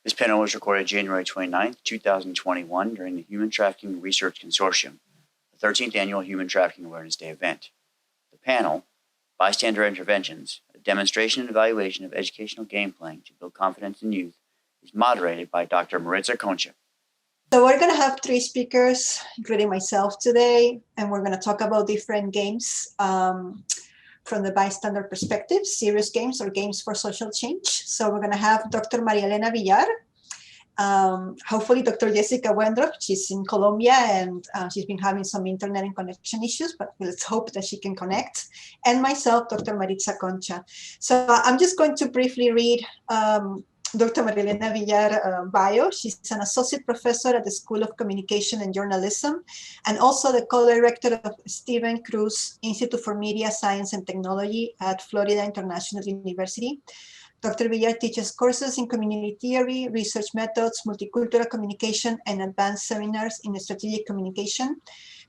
This panel was recorded January 29th, 2021 during the Human Trafficking Research Consortium, the 13th Annual Human Trafficking Awareness Day event. The panel, Bystander Interventions, a demonstration and evaluation of educational game playing to build confidence in youth, is moderated by Dr. Maritza Concha. So we're going to have three speakers, including myself today, and we're going to talk about different games from the bystander perspective, serious games or games for social change. So we're going to have Dr. Elena Villar, hopefully Dr. Jessica Wendorf. She's in Colombia and she's been having some internet and connection issues, but let's hope that she can connect. And myself, Dr. Maritza Concha. So I'm just going to briefly read Dr. Elena Villar bio. She's an associate professor at the School of Communication and Journalism, and also the co-director of Stephen Cruz Institute for Media Science and Technology at Florida International University. Dr. Villar teaches courses in community theory, research methods, multicultural communication, and advanced seminars in strategic communication.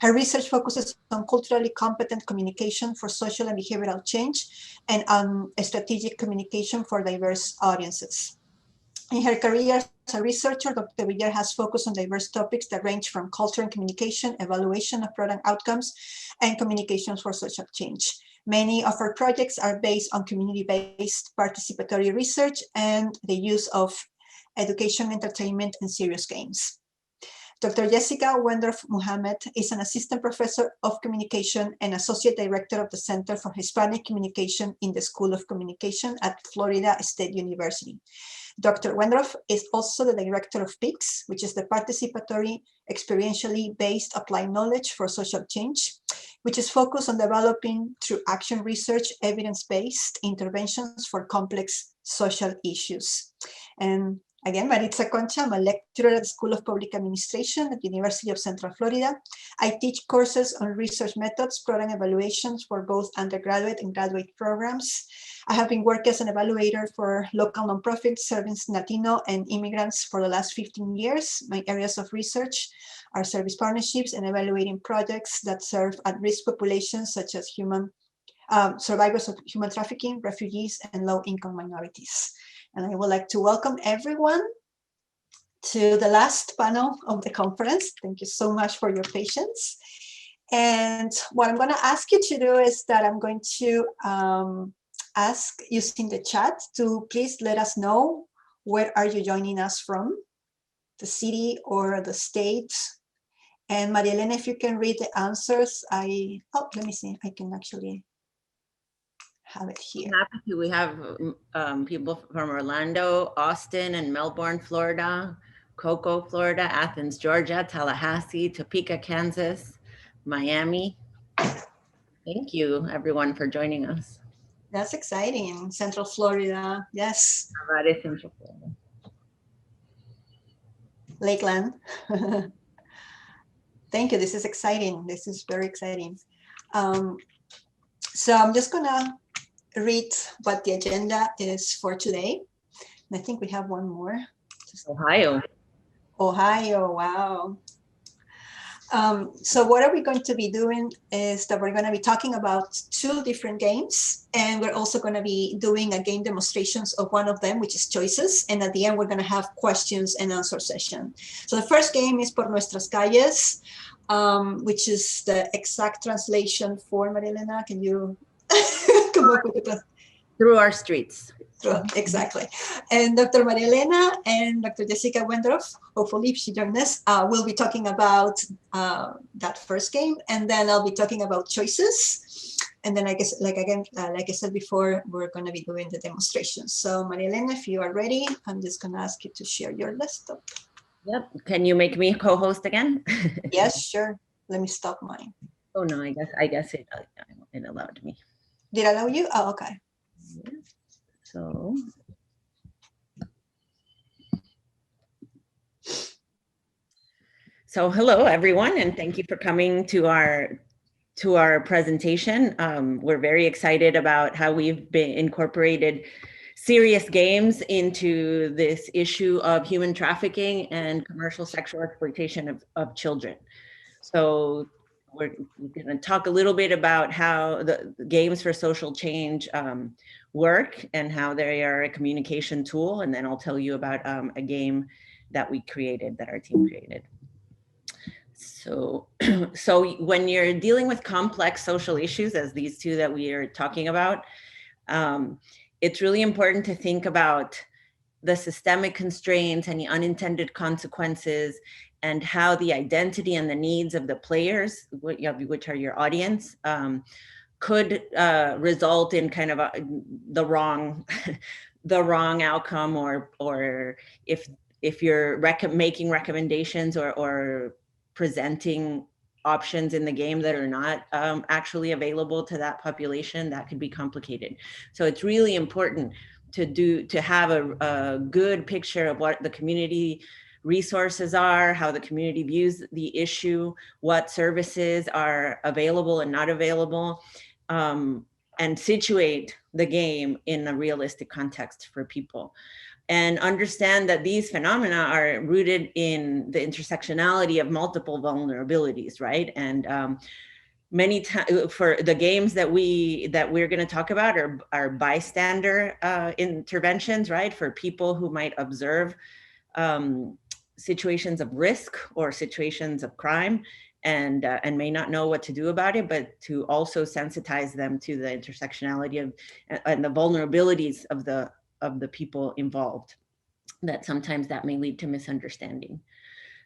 Her research focuses on culturally competent communication for social and behavioral change and on strategic communication for diverse audiences. In her career as a researcher, Dr. Villar has focused on diverse topics that range from culture and communication, evaluation of program outcomes, and communications for social change. Many of her projects are based on community-based participatory research and the use of education, entertainment, and serious games. Dr. Jessica Wendorf-Muhammed is an assistant professor of communication and associate director of the Center for Hispanic Communication in the School of Communication at Florida State University. Dr. Wendorf is also the director of PICS, which is the Participatory Experientially Based Applied Knowledge for Social Change, which is focused on developing through action research, evidence-based interventions for complex social issues. And again, Maritza Concha, I'm a lecturer at the School of Public Administration at the University of Central Florida. I teach courses on research methods, program evaluations for both undergraduate and graduate programs. I have been working as an evaluator for local nonprofits serving Latino and immigrants for the last 15 years. My areas of research are service partnerships and evaluating projects that serve at-risk populations such as survivors of human trafficking, refugees, and low-income minorities. And I would like to welcome everyone to the last panel of the conference. Thank you so much for your patience. And what I'm going to ask you to do is that I'm going to ask using the chat to please let us know where are you joining us from, the city or the state. And Maria Elena, if you can read the answers, let me see, I can actually have it here. Happy to. We have people from Orlando, Austin, and Melbourne, Florida, Cocoa, Florida, Athens, Georgia, Tallahassee, Topeka, Kansas, Miami. Thank you, everyone, for joining us. That's exciting. Central Florida, yes. That is Central Florida. Lakeland. Thank you. This is exciting. This is very exciting. So I'm just gonna read what the agenda is for today. And I think we have one more. Ohio. Ohio, wow. So what are we going to be doing is that we're going to be talking about two different games, and we're also going to be doing a game demonstrations of one of them, which is choices. And at the end, we're going to have questions and answer session. So the first game is Por Nuestras Calles, which is the exact translation for Maria Elena. Can you come up with it? Through our streets. Exactly. And Dr. Maria Elena and Dr. Jessica Wendorf, hopefully if she joins us, will be talking about that first game, and then I'll be talking about choices. And then I guess, like I said before, we're going to be doing the demonstrations. So Maria Elena, if you are ready, I'm just going to ask you to share your desktop. Yep. Can you make me co-host again? Yes, sure. Let me stop mine. Oh no, I guess it allowed me. Did it allow you? Oh, okay. Yeah. So hello everyone, and thank you for coming to our presentation. We're very excited about how we've been incorporated serious games into this issue of human trafficking and commercial sexual exploitation of children. So we're going to talk a little bit about how the games for social change work and how they are a communication tool. And then I'll tell you about a game that we created, that our team created. So, so when you're dealing with complex social issues, as these two that we are talking about, it's really important to think about the systemic constraints and the unintended consequences, and how the identity and the needs of the players, which are your audience, could result in kind of the wrong outcome, or if you're making recommendations or presenting options in the game that are not actually available to that population, that could be complicated. So it's really important to have a good picture of what the community resources are, how the community views the issue, what services are available and not available, and situate the game in a realistic context for people. And understand that these phenomena are rooted in the intersectionality of multiple vulnerabilities, right? And many times for the games that we're going to talk about are bystander interventions, right? For people who might observe situations of risk or situations of crime and may not know what to do about it, but to also sensitize them to the intersectionality of and the vulnerabilities of the people involved, that sometimes that may lead to misunderstanding.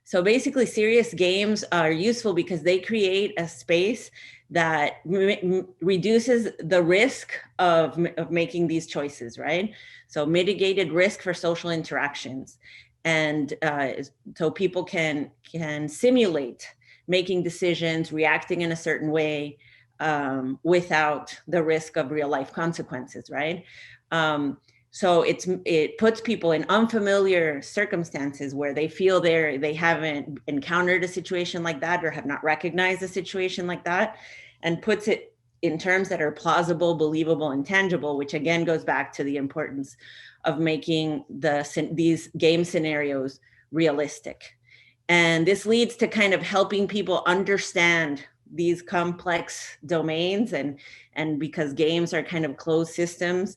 So basically, serious games are useful because they create a space that reduces the risk of making these choices, right? So mitigated risk for social interactions. And so people can simulate making decisions, reacting in a certain way without the risk of real life consequences, right? So it puts people in unfamiliar circumstances where they feel they haven't encountered a situation like that or have not recognized a situation like that, and puts it in terms that are plausible, believable, and tangible, which again goes back to the importance of making these game scenarios realistic. And this leads to kind of helping people understand these complex domains, and because games are kind of closed systems,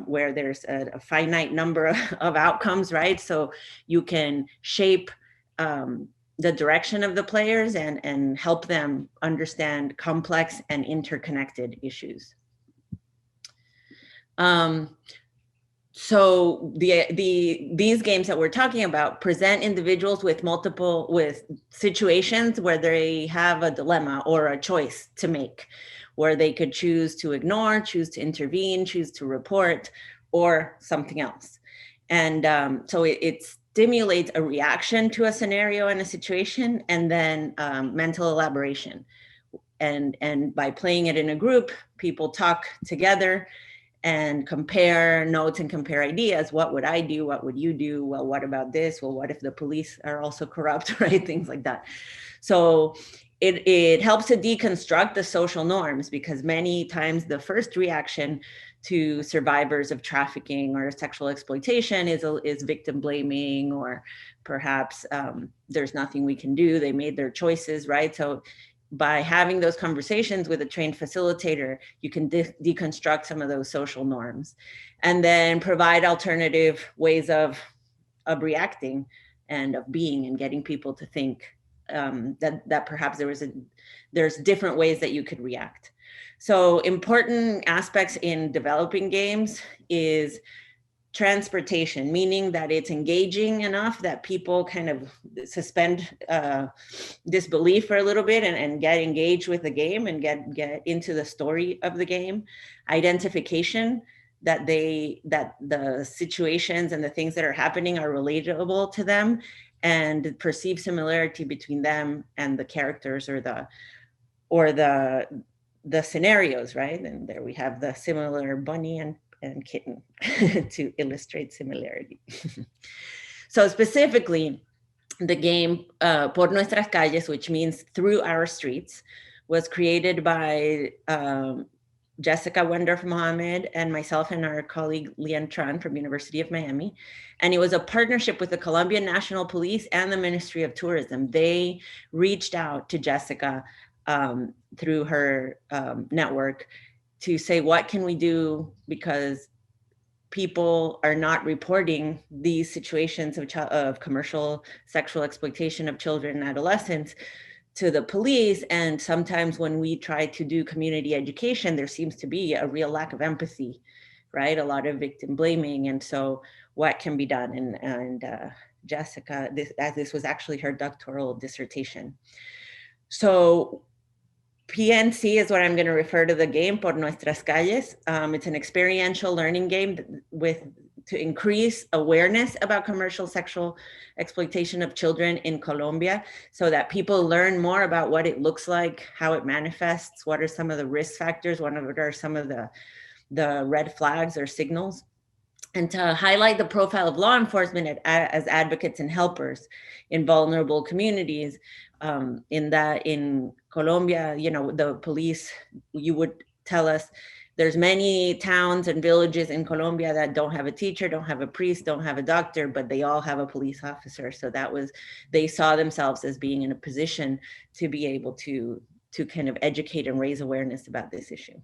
where there's a finite number of outcomes, right? So you can shape the direction of the players and help them understand complex and interconnected issues. So these games that we're talking about present individuals with situations where they have a dilemma or a choice to make, where they could choose to ignore, choose to intervene, choose to report, or something else. And so it stimulates a reaction to a scenario and a situation, and then mental elaboration. And by playing it in a group, people talk together and compare notes and compare ideas. What would I do? What would you do? Well, what about this? Well, what if the police are also corrupt, right? Things like that. So it helps to deconstruct the social norms, because many times the first reaction to survivors of trafficking or sexual exploitation is victim blaming, or perhaps there's nothing we can do. They made their choices, right? So by having those conversations with a trained facilitator, you can deconstruct some of those social norms, and then provide alternative ways of reacting and of being, and getting people to think that perhaps there's different ways that you could react. So important aspects in developing games is transportation, meaning that it's engaging enough that people kind of suspend disbelief for a little bit and get engaged with the game and get into the story of the game. Identification, that the situations and the things that are happening are relatable to them, and perceive similarity between them and the characters or the scenarios, right? And there we have the similar bunny and kitten to illustrate similarity. So specifically, the game Por Nuestras Calles, which means through our streets, was created by Jessica Wendorf-Muhammed and myself and our colleague Lian Tran from University of Miami. And it was a partnership with the Colombian National Police and the Ministry of Tourism. They reached out to Jessica through her network to say, what can we do, because people are not reporting these situations of commercial sexual exploitation of children and adolescents to the police. And sometimes when we try to do community education, there seems to be a real lack of empathy, right? A lot of victim blaming. And so what can be done? And Jessica, this was actually her doctoral dissertation. So PNC is what I'm going to refer to the game, Por Nuestras Calles. It's an experiential learning game to increase awareness about commercial sexual exploitation of children in Colombia, so that people learn more about what it looks like, how it manifests, what are some of the risk factors, what are some of the red flags or signals, and to highlight the profile of law enforcement as advocates and helpers in vulnerable communities. In Colombia, the police, you would tell us, there's many towns and villages in Colombia that don't have a teacher, don't have a priest, don't have a doctor, but they all have a police officer. So they saw themselves as being in a position to be able to kind of educate and raise awareness about this issue.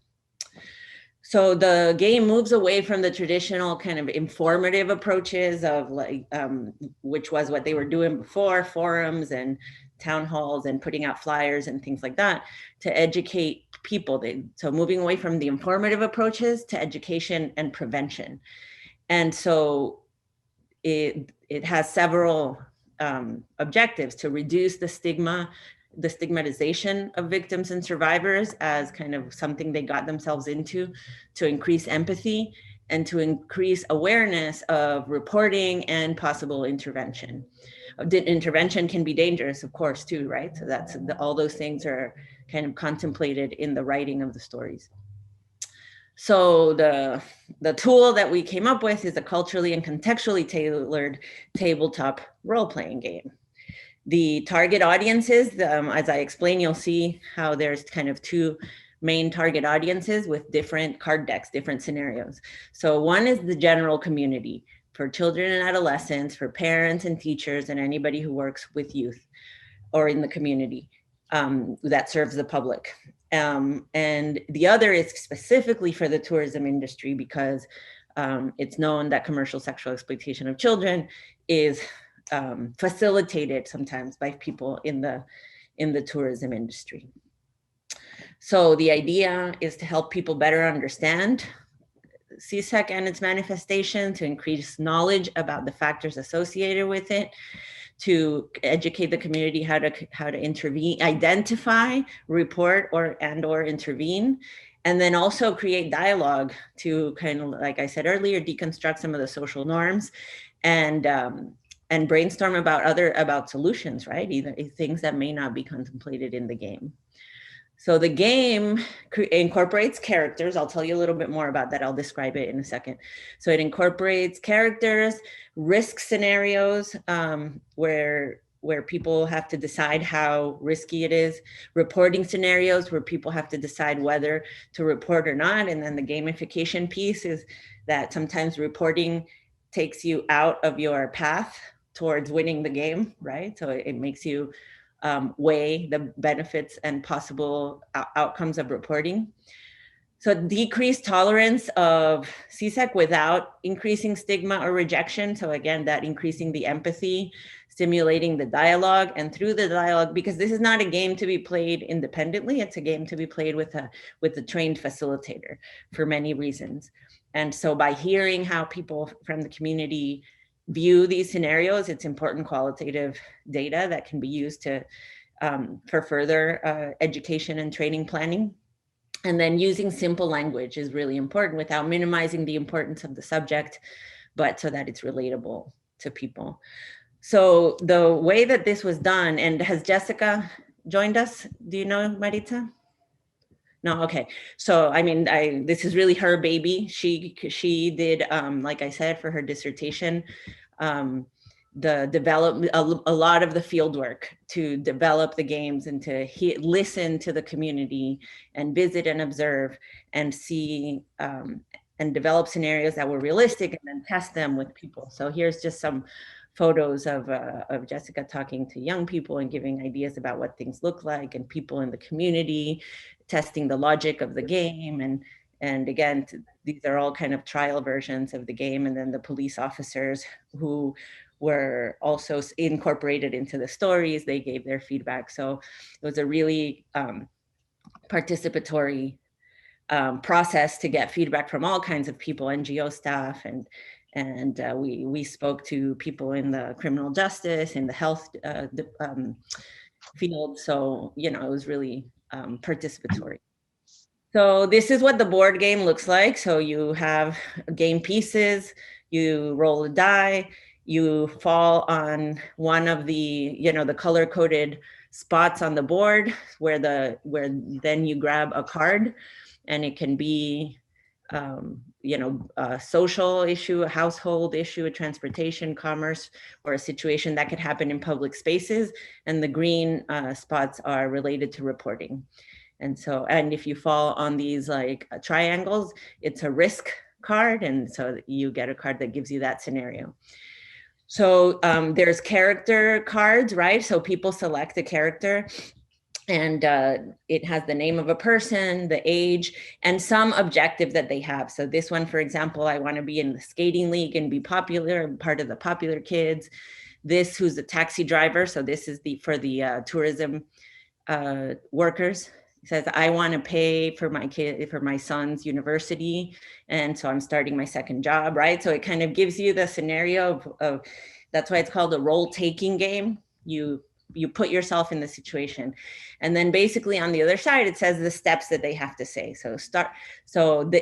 So the game moves away from the traditional kind of informative approaches of which was what they were doing before, forums and town halls and putting out flyers and things like that, to educate people. So moving away from the informative approaches to education and prevention. And so it has several objectives: to reduce the stigmatization of victims and survivors as kind of something they got themselves into, to increase empathy, and to increase awareness of reporting and possible intervention. Intervention can be dangerous, of course, too, right? So all those things are kind of contemplated in the writing of the stories. So the tool that we came up with is a culturally and contextually tailored tabletop role-playing game. The target audiences, as I explain, you'll see how there's kind of two main target audiences with different card decks, different scenarios. So one is the general community, for children and adolescents, for parents and teachers, and anybody who works with youth or in the community that serves the public. And the other is specifically for the tourism industry, because it's known that commercial sexual exploitation of children is facilitated sometimes by people in the tourism industry. So the idea is to help people better understand CSEC and its manifestation, to increase knowledge about the factors associated with it, to educate the community how to intervene, identify, report, or intervene, and then also create dialogue to kind of, like I said earlier, deconstruct some of the social norms and brainstorm about solutions, right? Either things that may not be contemplated in the game. So the game incorporates characters. I'll tell you a little bit more about that. I'll describe it in a second. So it incorporates characters, risk scenarios where people have to decide how risky it is, reporting scenarios where people have to decide whether to report or not. And then the gamification piece is that sometimes reporting takes you out of your path towards winning the game, right? So it makes you weigh the benefits and possible outcomes of reporting. So decreased tolerance of CSEC without increasing stigma or rejection. So again, that increasing the empathy, stimulating the dialogue, and through the dialogue, because this is not a game to be played independently, it's a game to be played with a trained facilitator for many reasons. And so by hearing how people from the community view these scenarios, it's important qualitative data that can be used to for further education and training planning. And then using simple language is really important without minimizing the importance of the subject, but so that it's relatable to people. So the way that this was done, and has Jessica joined us? Do you know Maritza? No, okay. So, I mean, this is really her baby. She did, like I said, for her dissertation, a lot of the field work to develop the games and to listen to the community and visit and observe and see and develop scenarios that were realistic and then test them with people. So here's just some photos of Jessica talking to young people and giving ideas about what things look like, and people in the community testing the logic of the game, And again, these are all kind of trial versions of the game. And then the police officers who were also incorporated into the stories, they gave their feedback. So it was a really participatory process to get feedback from all kinds of people, NGO staff, and we spoke to people in the criminal justice, in the health field. So, you know, it was really participatory. So this is what the board game looks like. So you have game pieces, you roll a die, you fall on one of the, you know, the color coded spots on the board where then you grab a card, and it can be, you know, a social issue, a household issue, a transportation, commerce, or a situation that could happen in public spaces. And the green spots are related to reporting. And so, and if you fall on these like triangles, it's a risk card. And so you get a card that gives you that scenario. So there's character cards, right? So people select a character, and it has the name of a person, the age, and some objective that they have. So this one, for example, I want to be in the skating league and be popular, part of the popular kids. This, who's a taxi driver. So this is for the tourism workers. It says, I want to pay for my son's university, and so I'm starting my second job, right? So it kind of gives you the scenario of that's why it's called a role-taking game. You put yourself in the situation, and then basically on the other side it says the steps that they have to say. So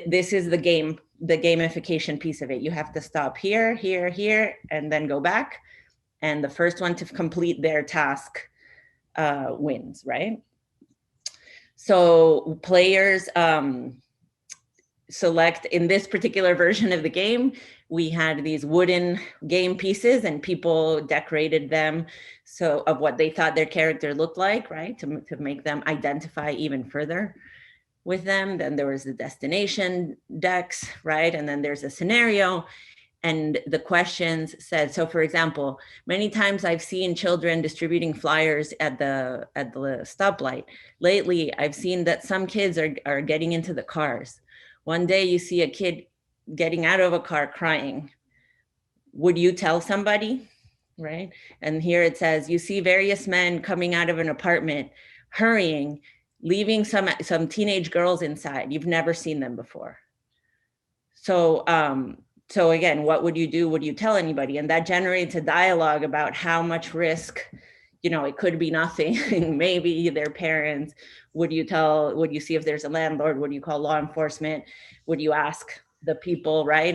this is the gamification piece of it. You have to stop here, here, here, and then go back, and the first one to complete their task wins, right? So players select, in this particular version of the game, we had these wooden game pieces, and people decorated them so of what they thought their character looked like, right? To make them identify even further with them. Then there was the destination decks, right? And then there's a scenario. And the questions said, so for example, many times I've seen children distributing flyers at the stoplight. Lately, I've seen that some kids are getting into the cars. One day you see a kid getting out of a car crying. Would you tell somebody, right? And here it says, you see various men coming out of an apartment, hurrying, leaving some teenage girls inside. You've never seen them before. So again, what would you do? Would you tell anybody? And that generates a dialogue about how much risk, you know, it could be nothing, maybe their parents. Would you see if there's a landlord? Would you call law enforcement? Would you ask the people, right?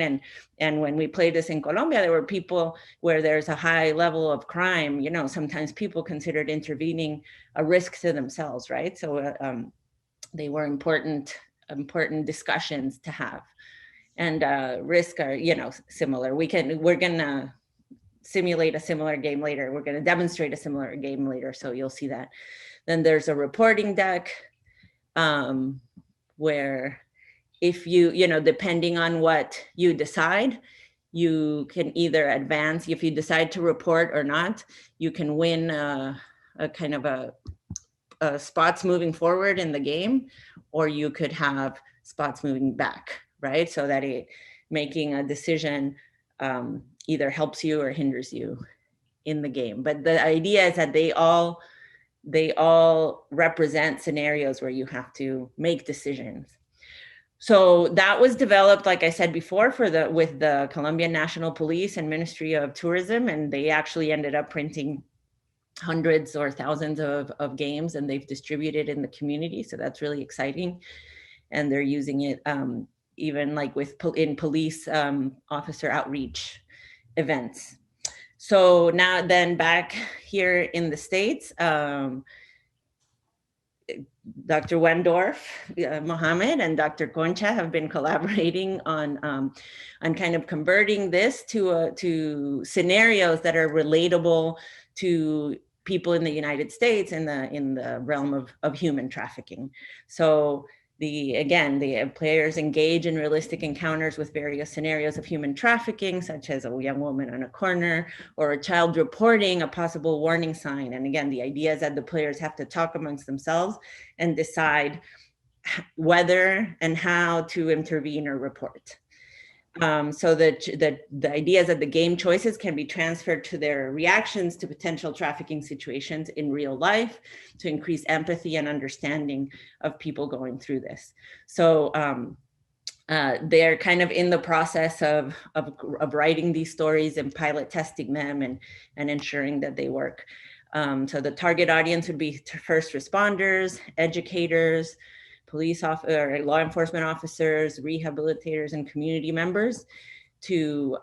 And when we played this in Colombia, there were people where there's a high level of crime, you know, sometimes people considered intervening a risk to themselves, right? So they were important discussions to have. And risk are, you know, similar. We're gonna simulate a similar game later. We're gonna demonstrate a similar game later, so you'll see that. Then there's a reporting deck where if you know, depending on what you decide, you can either advance. If you decide to report or not, you can win a kind of a spots moving forward in the game, or you could have spots moving back, right? So that making a decision either helps you or hinders you in the game. But the idea is that they all represent scenarios where you have to make decisions. So that was developed, like I said before, with the Colombian National Police and Ministry of Tourism, and they actually ended up printing hundreds or thousands of games, and they've distributed in the community. So that's really exciting. And they're using it even like in police officer outreach events. So now then back here in the States, Dr. Wendorf-Muhammed and Dr. Concha have been collaborating on kind of converting this to scenarios that are relatable to people in the United States in the realm of human trafficking. So the players engage in realistic encounters with various scenarios of human trafficking, such as a young woman on a corner or a child reporting a possible warning sign. And again, the idea is that the players have to talk amongst themselves and decide whether and how to intervene or report. So the idea is that the game choices can be transferred to their reactions to potential trafficking situations in real life to increase empathy and understanding of people going through this. So they're kind of in the process of writing these stories and pilot testing them and ensuring that they work. So the target audience would be first responders, educators, police or law enforcement officers, rehabilitators, and community members to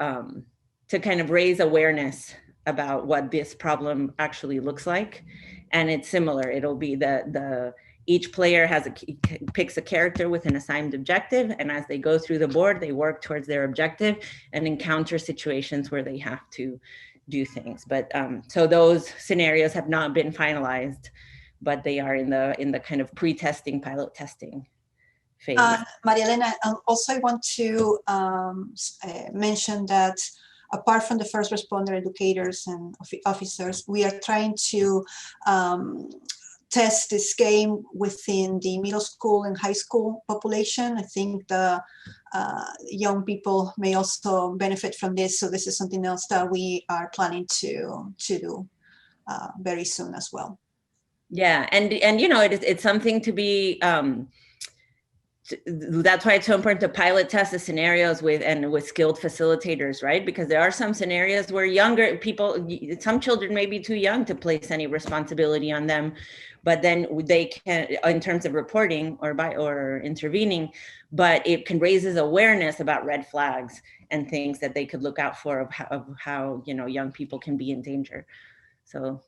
kind of raise awareness about what this problem actually looks like. And it's similar. It'll be each player picks a character with an assigned objective, and as they go through the board, they work towards their objective and encounter situations where they have to do things. But so those scenarios have not been finalized, but they are in the kind of pre-testing, pilot testing phase. Maria Elena, also I want to mention that apart from the first responder educators and officers, we are trying to test this game within the middle school and high school population. I think the young people may also benefit from this. So this is something else that we are planning to do very soon as well. Yeah, and you know, it's something to be, that's why it's so important to pilot test the scenarios with skilled facilitators, right? Because there are some scenarios where younger people, some children may be too young to place any responsibility on them, but then they can, in terms of reporting or intervening, but it can raises awareness about red flags and things that they could look out for of how you know, young people can be in danger. So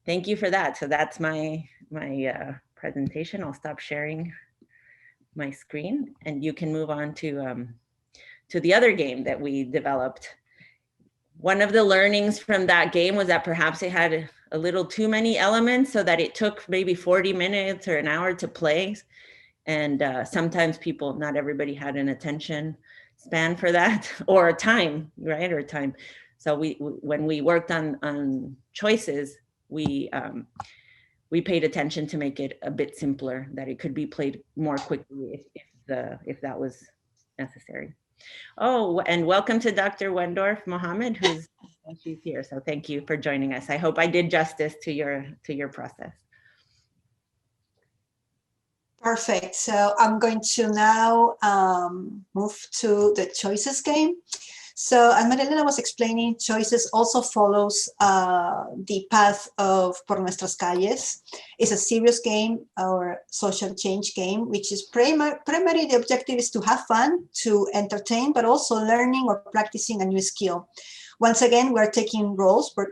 thank you for that. So that's my presentation. I'll stop sharing my screen, and you can move on to the other game that we developed. One of the learnings from that game was that perhaps it had a little too many elements, so that it took maybe 40 minutes or an hour to play. And sometimes not everybody had an attention span for that, or time, right? Or time. So when we worked on choices, we paid attention to make it a bit simpler, that it could be played more quickly if that was necessary. Oh, and welcome to Dr. Wendorf-Muhammed, she's here. So thank you for joining us. I hope I did justice to your process. Perfect. So I'm going to now move to the choices game. So as Maria Elena was explaining, choices also follows the path of Por Nuestras Calles. It's a serious game or social change game, which is primarily the objective is to have fun, to entertain, but also learning or practicing a new skill. Once again, we're taking roles, but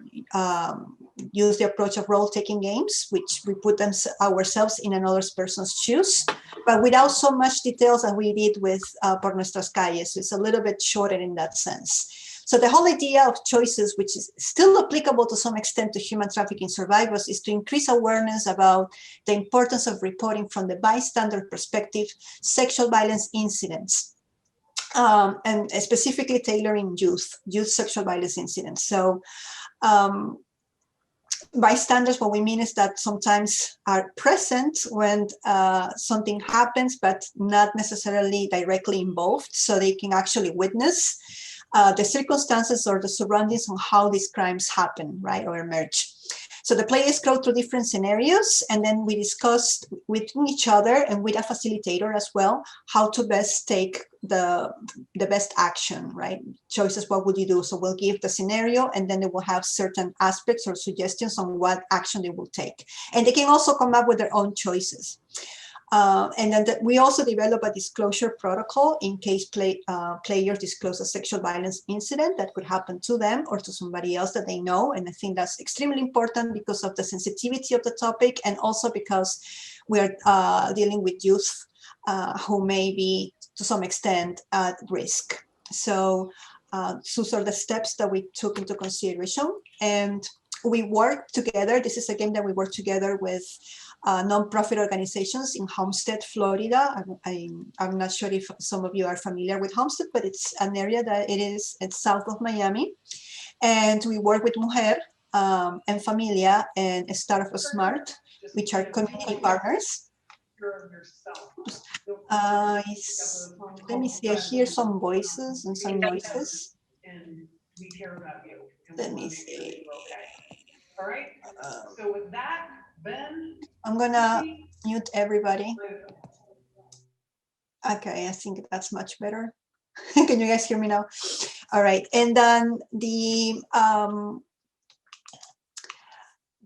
use the approach of role-taking games, which we put ourselves in another person's shoes, but without so much details as we did with Por Nuestras Calles. So it's a little bit shorter in that sense. So the whole idea of choices, which is still applicable to some extent to human trafficking survivors, is to increase awareness about the importance of reporting from the bystander perspective, sexual violence incidents. And specifically tailoring youth sexual violence incidents. So bystanders, what we mean is that sometimes are present when something happens, but not necessarily directly involved. So they can actually witness the circumstances or the surroundings on how these crimes happen, right, or emerge. So the players go through different scenarios, and then we discuss with each other and with a facilitator as well, how to best take the best action, right? Choices, what would you do? So we'll give the scenario, and then they will have certain aspects or suggestions on what action they will take. And they can also come up with their own choices. And then we also develop a disclosure protocol in case players disclose a sexual violence incident that could happen to them or to somebody else that they know. And I think that's extremely important because of the sensitivity of the topic, and also because we're dealing with youth who may be to some extent at risk. So those are the steps that we took into consideration. And we work together. This is a game that we work together with nonprofit organizations in Homestead, Florida. I'm not sure if some of you are familiar with Homestead, but it's an area that it's south of Miami. And we work with Mujer and Familia and Startup Smart, which are community partners. Let me see, I hear some voices and some noises. Let me see. All right. So with that, Ben, I'm gonna mute everybody. Okay, I think that's much better. Can you guys hear me now? All right, and then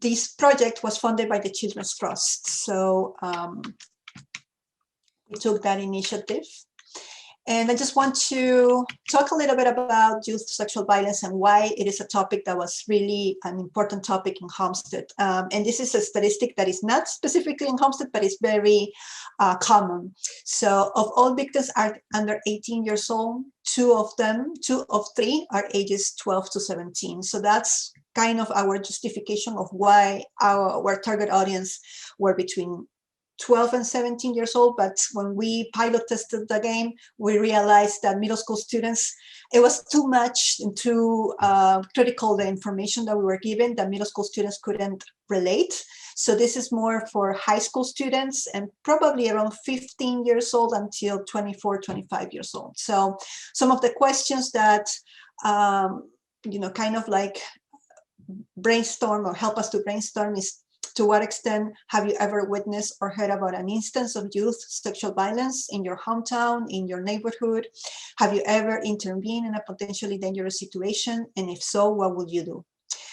this project was funded by the Children's Trust. So we took that initiative. And I just want to talk a little bit about youth sexual violence and why it is a topic that was really an important topic in Homestead. And this is a statistic that is not specifically in Homestead, but it's very common. So of all victims are under 18 years old, two of three are ages 12 to 17. So that's kind of our justification of why our target audience were between 12 and 17 years old, but when we pilot tested the game, we realized that middle school students, it was too much and too critical, the information that we were given, that middle school students couldn't relate. So this is more for high school students and probably around 15 years old until 24, 25 years old. So some of the questions that, kind of like brainstorm or help us to brainstorm is, to what extent have you ever witnessed or heard about an instance of youth sexual violence in your hometown, in your neighborhood? Have you ever intervened in a potentially dangerous situation? And if so, what would you do?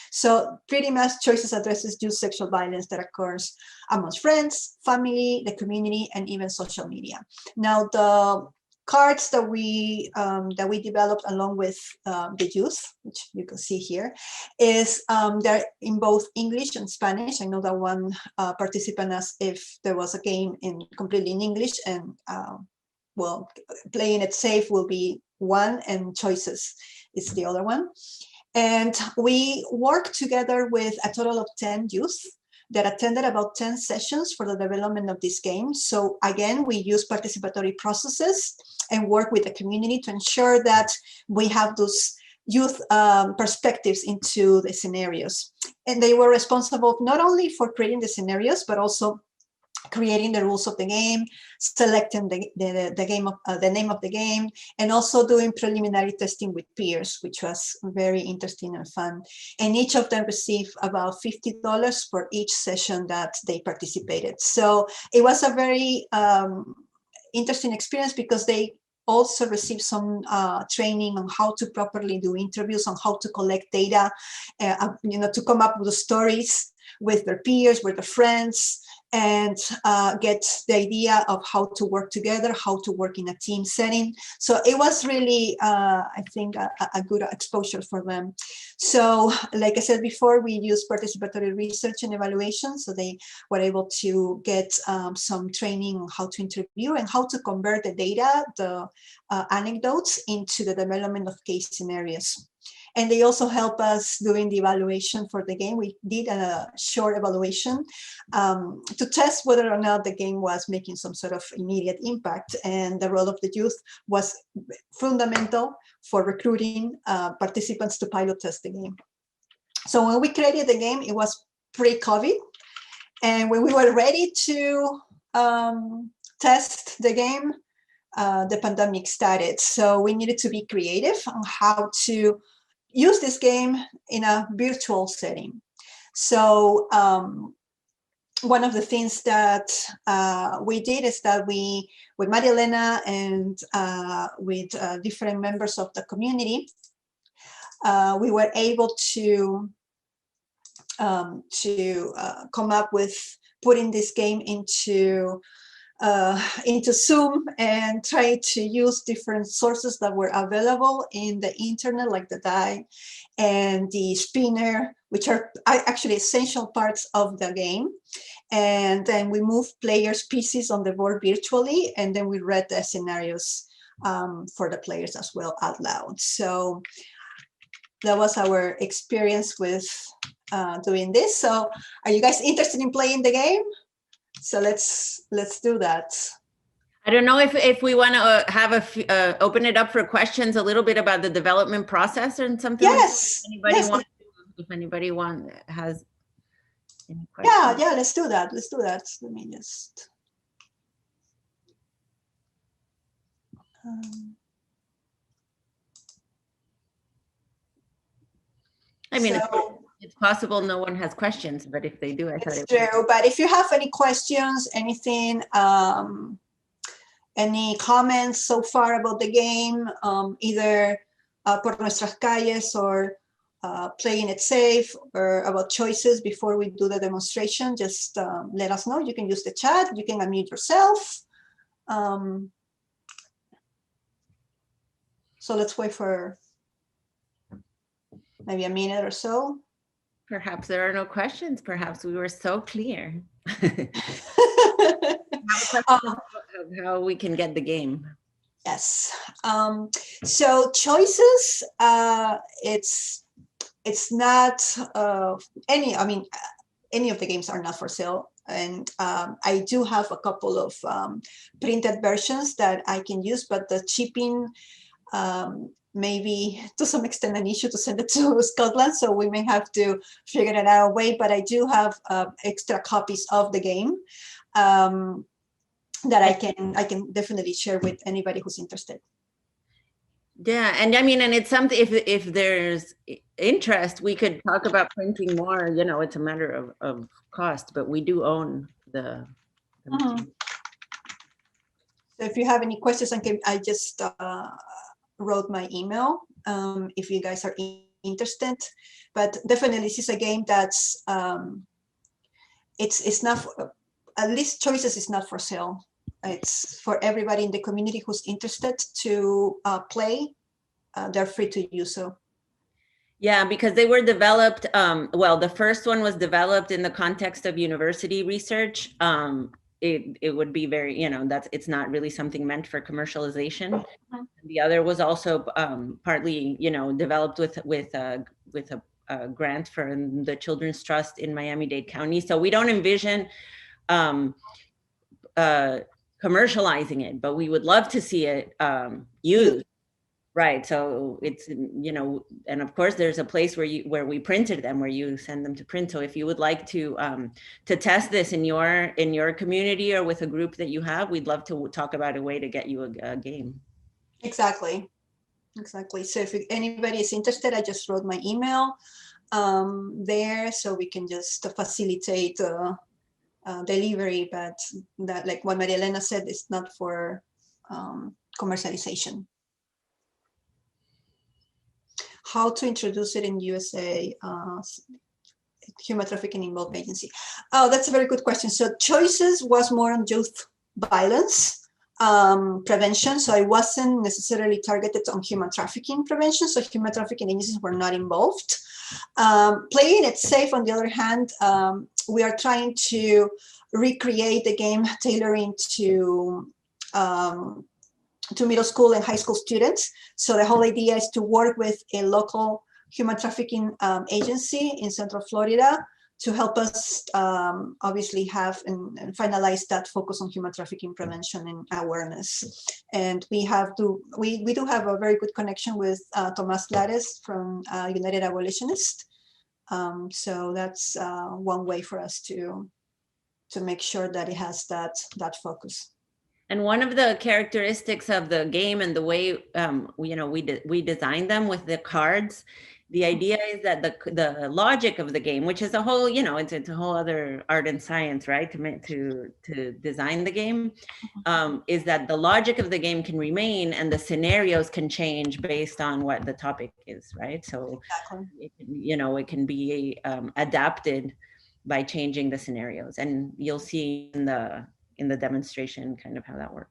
So pretty much Choices addresses youth sexual violence that occurs amongst friends, family, the community, and even social media. Now, the cards that we developed along with the youth, which you can see here, is they're in both English and Spanish. I know that one participant asked if there was a game completely in English, and well, playing it safe will be one, and Choices is the other one. And we work together with a total of 10 youth that attended about 10 sessions for the development of this game. So again, we use participatory processes and work with the community to ensure that we have those youth perspectives into the scenarios. And they were responsible not only for creating the scenarios, but also creating the rules of the game, selecting the name of the game, and also doing preliminary testing with peers, which was very interesting and fun. And each of them received about $50 for each session that they participated. So it was a very interesting experience because they also received some training on how to properly do interviews, on how to collect data, to come up with stories with their peers, with their friends, and get the idea of how to work together, how to work in a team setting. So it was really, I think, a good exposure for them. So like I said before, we use participatory research and evaluation. So they were able to get some training on how to interview and how to convert the data, the anecdotes, into the development of case scenarios. And they also help us doing the evaluation for the game. We did a short evaluation to test whether or not the game was making some sort of immediate impact. And the role of the youth was fundamental for recruiting participants to pilot test the game. So when we created the game, it was pre-COVID. And when we were ready to test the game, the pandemic started. So we needed to be creative on how to use this game in a virtual setting. So one of the things that we did is that we, with Maria Elena and with different members of the community, we were able to come up with putting this game into Zoom and try to use different sources that were available in the internet, like the die and the spinner, which are actually essential parts of the game. And then we move players' pieces on the board virtually, and then we read the scenarios for the players as well out loud. So that was our experience with doing this. So are you guys interested in playing the game? So let's do that. I don't know if we want to have open it up for questions a little bit about the development process and something. Yes. If anybody has any questions. Yeah, let's do that. Let me just. I mean, So, it's possible no one has questions, but if they do, I thought it's it was. true. But if you have any questions, anything, any comments so far about the game, either por nuestras calles or playing it safe, or about choices before we do the demonstration, just let us know. You can use the chat, you can unmute yourself. So let's wait for maybe a minute or so. Perhaps there are no questions. Perhaps we were so clear. Of how we can get the game. Yes. So choices, it's not any, I mean, any of the games are not for sale. And I do have a couple of printed versions that I can use, but the shipping maybe to some extent an issue to send it to Scotland. So we may have to figure it out a way, but I do have extra copies of the game that I can definitely share with anybody who's interested. Yeah, and I mean, and it's something, if there's interest, we could talk about printing more, you know, it's a matter of cost, but we do own the So if you have any questions, I just wrote my email if you guys are interested. But definitely this is a game that's it's not for, at least choices is not for sale. It's for everybody in the community who's interested to play. They're free to use so. Yeah, because they were developed, well, the first one was developed in the context of university research. It would be very, you know, it's not really something meant for commercialization. The other was also partly, you know, developed with a grant from the Children's Trust in Miami-Dade County. So we don't envision commercializing it, but we would love to see it used. Right. So it's, you know, and of course there's a place where we printed them, where you send them to print. So if you would like to test this in your community or with a group that you have, we'd love to talk about a way to get you a game. Exactly. So if anybody is interested, I just wrote my email there, so we can just facilitate delivery. But that, like what Maria Elena said, is not for commercialization. How to introduce it in USA, Human Trafficking Involved Agency? Oh, that's a very good question. So choices was more on youth violence prevention. So I wasn't necessarily targeted on human trafficking prevention. So human trafficking agencies were not involved. Playing it safe, on the other hand, we are trying to recreate the game, tailoring to middle school and high school students. So the whole idea is to work with a local human trafficking agency in Central Florida to help us obviously have and finalize that focus on human trafficking prevention and awareness. And we do have a very good connection with Tomas Lares from United Abolitionists. So that's one way for us to make sure that it has that focus. And one of the characteristics of the game and the way you know we designed them with the cards, the idea is that the logic of the game, which is a whole, you know, it's a whole other art and science, right, to design the game, is that the logic of the game can remain and the scenarios can change based on what the topic is, right? So exactly. It can be adapted by changing the scenarios, and you'll see in the demonstration kind of how that works.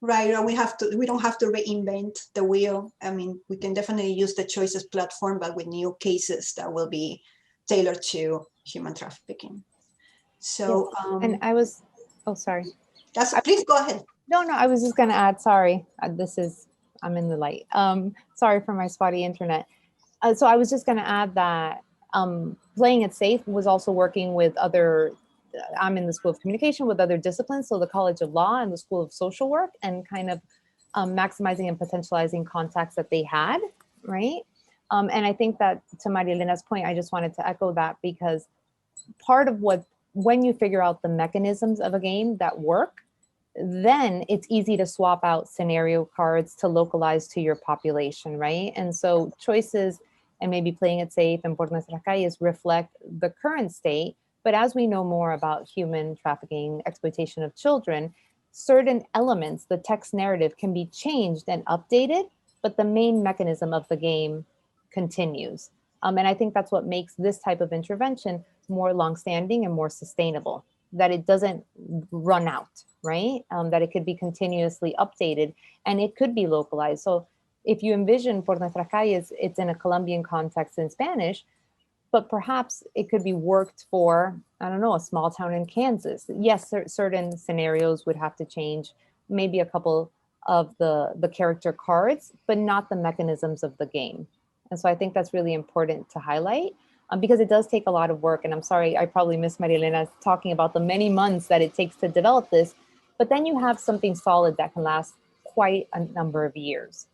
Right, we don't have to reinvent the wheel. I mean, we can definitely use the choices platform, but with new cases that will be tailored to human trafficking. So, yes. And I was, oh, sorry. Please go ahead. No, I was just gonna add, sorry, I'm in the light. Sorry for my spotty internet. So I was just gonna add that playing it safe was also working with other, I'm in the School of Communication with other disciplines, so the College of Law and the School of Social Work, and kind of maximizing and potentializing contacts that they had, right? And I think that, to Maria Elena's point, I just wanted to echo that, because part of when you figure out the mechanisms of a game that work, then it's easy to swap out scenario cards to localize to your population, right? And so choices and maybe playing it safe and Por Nuestras Calles reflect the current state. But as we know more about human trafficking, exploitation of children, certain elements, the text narrative can be changed and updated, but the main mechanism of the game continues. And I think that's what makes this type of intervention more longstanding and more sustainable, that it doesn't run out, right? That it could be continuously updated and it could be localized. So if you envision Por Nuestras Calles, it's in a Colombian context in Spanish, but perhaps it could be worked for, I don't know, a small town in Kansas. Yes, certain scenarios would have to change, maybe a couple of the character cards, but not the mechanisms of the game. And so I think that's really important to highlight because it does take a lot of work. And I'm sorry, I probably missed Maria Elena talking about the many months that it takes to develop this, but then you have something solid that can last quite a number of years.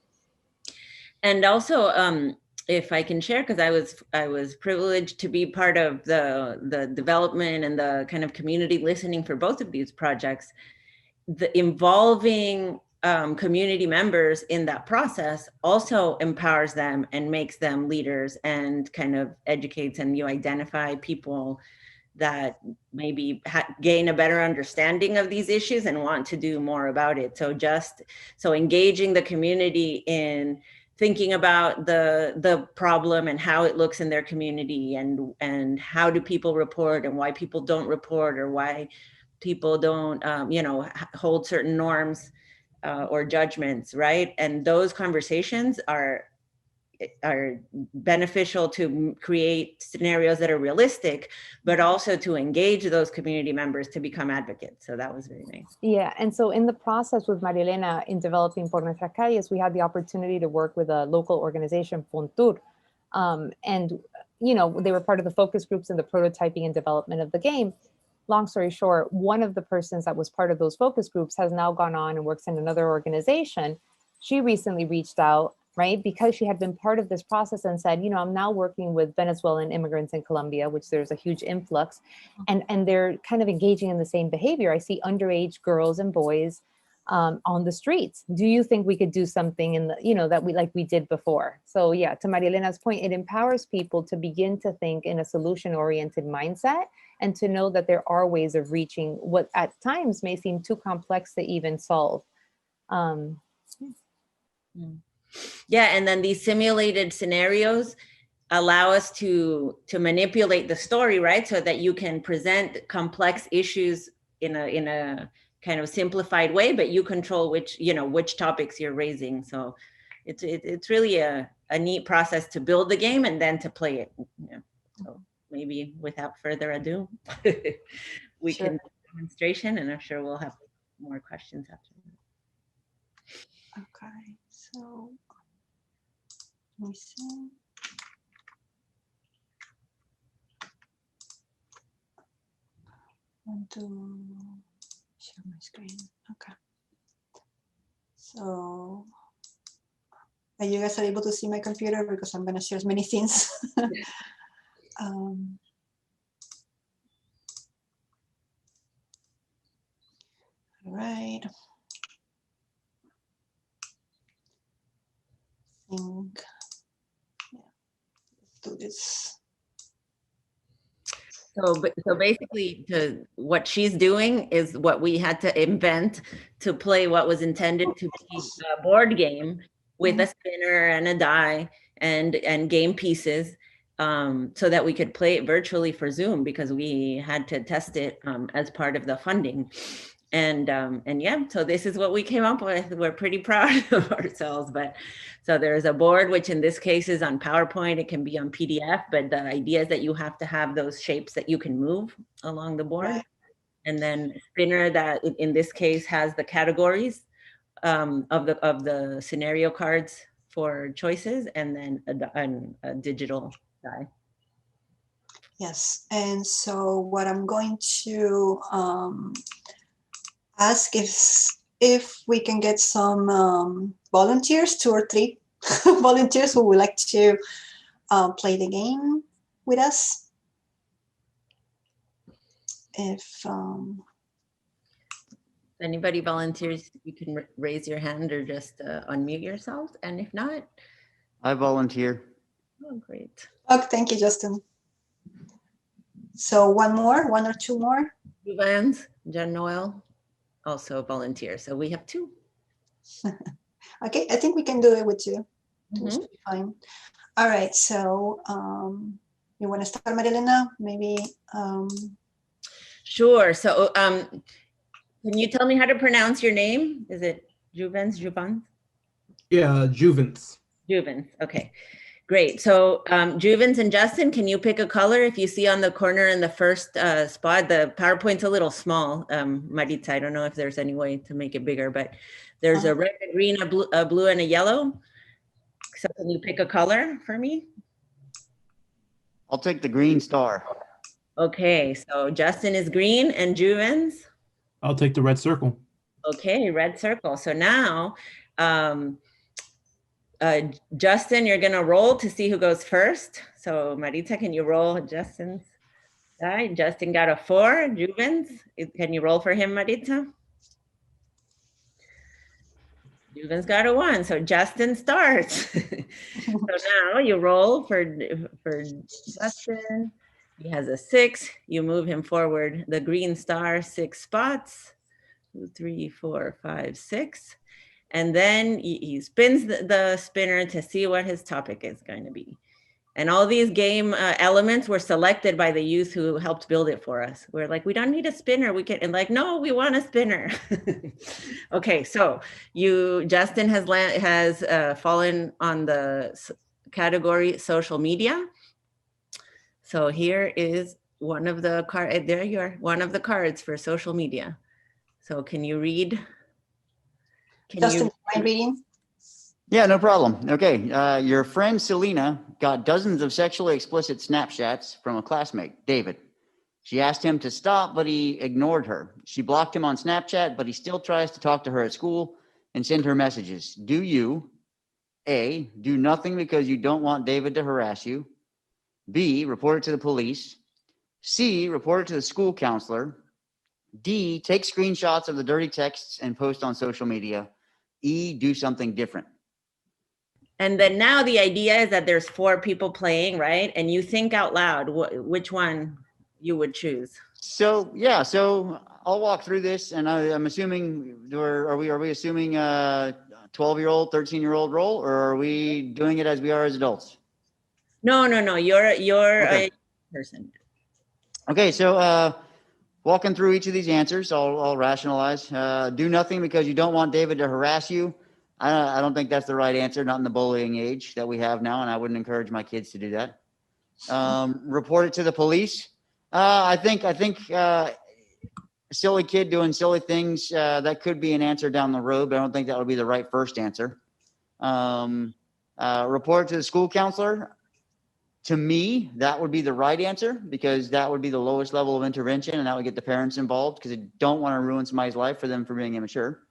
And also, if I can share, because I was privileged to be part of the development and the kind of community listening for both of these projects, the involving community members in that process also empowers them and makes them leaders and kind of educates, and you identify people that maybe gain a better understanding of these issues and want to do more about it. So engaging the community in thinking about the problem and how it looks in their community, and how do people report and why people don't report, or why people don't hold certain norms or judgments, right? And those conversations are beneficial to create scenarios that are realistic, but also to engage those community members to become advocates. So that was very nice. Yeah, and so in the process with Maria Elena in developing Por Nuestras Calles, we had the opportunity to work with a local organization, Fontur, and they were part of the focus groups in the prototyping and development of the game. Long story short, one of the persons that was part of those focus groups has now gone on and works in another organization. She recently reached out, right, because she had been part of this process and said, I'm now working with Venezuelan immigrants in Colombia, which there's a huge influx, and they're kind of engaging in the same behavior. I see underage girls and boys on the streets. Do you think we could do something in the, that we did before? So yeah, to Maria Elena's point, it empowers people to begin to think in a solution-oriented mindset and to know that there are ways of reaching what at times may seem too complex to even solve. Yeah, and then these simulated scenarios allow us to manipulate the story, right? So that you can present complex issues in a kind of simplified way, but you control which topics you're raising. So it's really a neat process to build the game and then to play it. Yeah. So maybe without further ado, we can do a demonstration, and I'm sure we'll have more questions after that. Okay, so let me see. I want to share my screen. Okay. So are you guys able to see my computer? Because I'm going to share many things. All right. I think, yeah, let's do this. So basically, what she's doing is what we had to invent to play what was intended to be a board game with a spinner and a die and game pieces, so that we could play it virtually for Zoom, because we had to test it as part of the funding. And yeah, so this is what we came up with. We're pretty proud of ourselves. But so there's a board, which in this case is on PowerPoint. It can be on PDF, but the idea is that you have to have those shapes that you can move along the board. Right. And then spinner, that in this case has the categories of the scenario cards for choices, and then a digital die. Yes, and so what I'm going to ask if we can get some volunteers, 2 or 3 volunteers who would like to play the game with us. If Anybody volunteers, you can raise your hand or just unmute yourself. And if not, I volunteer. oh, great. Oh, thank you, Justin. So one or two more. Vans, John Noel, also volunteer. So we have 2. Okay, I think we can do it with two. Mhm. Should be fine. All right, so you want to start, Marilena? Maybe. Sure. So can you tell me how to pronounce your name? Is it Juvens? Yeah, Juvens. Juvens. Okay, great. So Juvens and Justin, can you pick a color? If you see on the corner in the first spot, the PowerPoint's a little small. Maritza, I don't know if there's any way to make it bigger, but there's a red, a green, a blue, and a yellow. So can you pick a color for me? I'll take the green star. Okay, so Justin is green and Juvens? I'll take the red circle. Okay, red circle. So now, Justin, you're gonna roll to see who goes first. So Maritza, can you roll Justin's die? Justin got a 4. Juvens, can you roll for him, Maritza? Juvens got a 1. So Justin starts. So now you roll for Justin. He has a 6. You move him forward the green star 6 spots. 2, 3, 4, 5, 6. And then he spins the spinner to see what his topic is going to be. And all these game elements were selected by the youth who helped build it for us. We're like, we don't need a spinner. We can, and like, no, we want a spinner. Okay, so Justin has fallen on the category social media. So here is one of the cards. There you are, one of the cards for social media. So can you read? Justin, mind reading? Yeah, no problem. Okay, your friend Selena got dozens of sexually explicit Snapchats from a classmate, David. She asked him to stop, but he ignored her. She blocked him on Snapchat, but he still tries to talk to her at school and send her messages. Do you, A, do nothing because you don't want David to harass you? B, report it to the police? C, report it to the school counselor? D, take screenshots of the dirty texts and post on social media? E, do something different. And then now the idea is that there's 4 people playing, right? And you think out loud which one you would choose. So yeah, so I'll walk through this, and I'm assuming are we assuming 12-year-old, 13-year-old role, or are we doing it as we are as adults? No. You're Okay. a person. Okay, so walking through each of these answers, I'll rationalize. Do nothing because you don't want David to harass you. I don't think that's the right answer, not in the bullying age that we have now, and I wouldn't encourage my kids to do that. Report it to the police. I think silly kid doing silly things, that could be an answer down the road, but I don't think that would be the right first answer. Report it to the school counselor. To me, that would be the right answer because that would be the lowest level of intervention, and that would get the parents involved because they don't want to ruin somebody's life for them for being immature.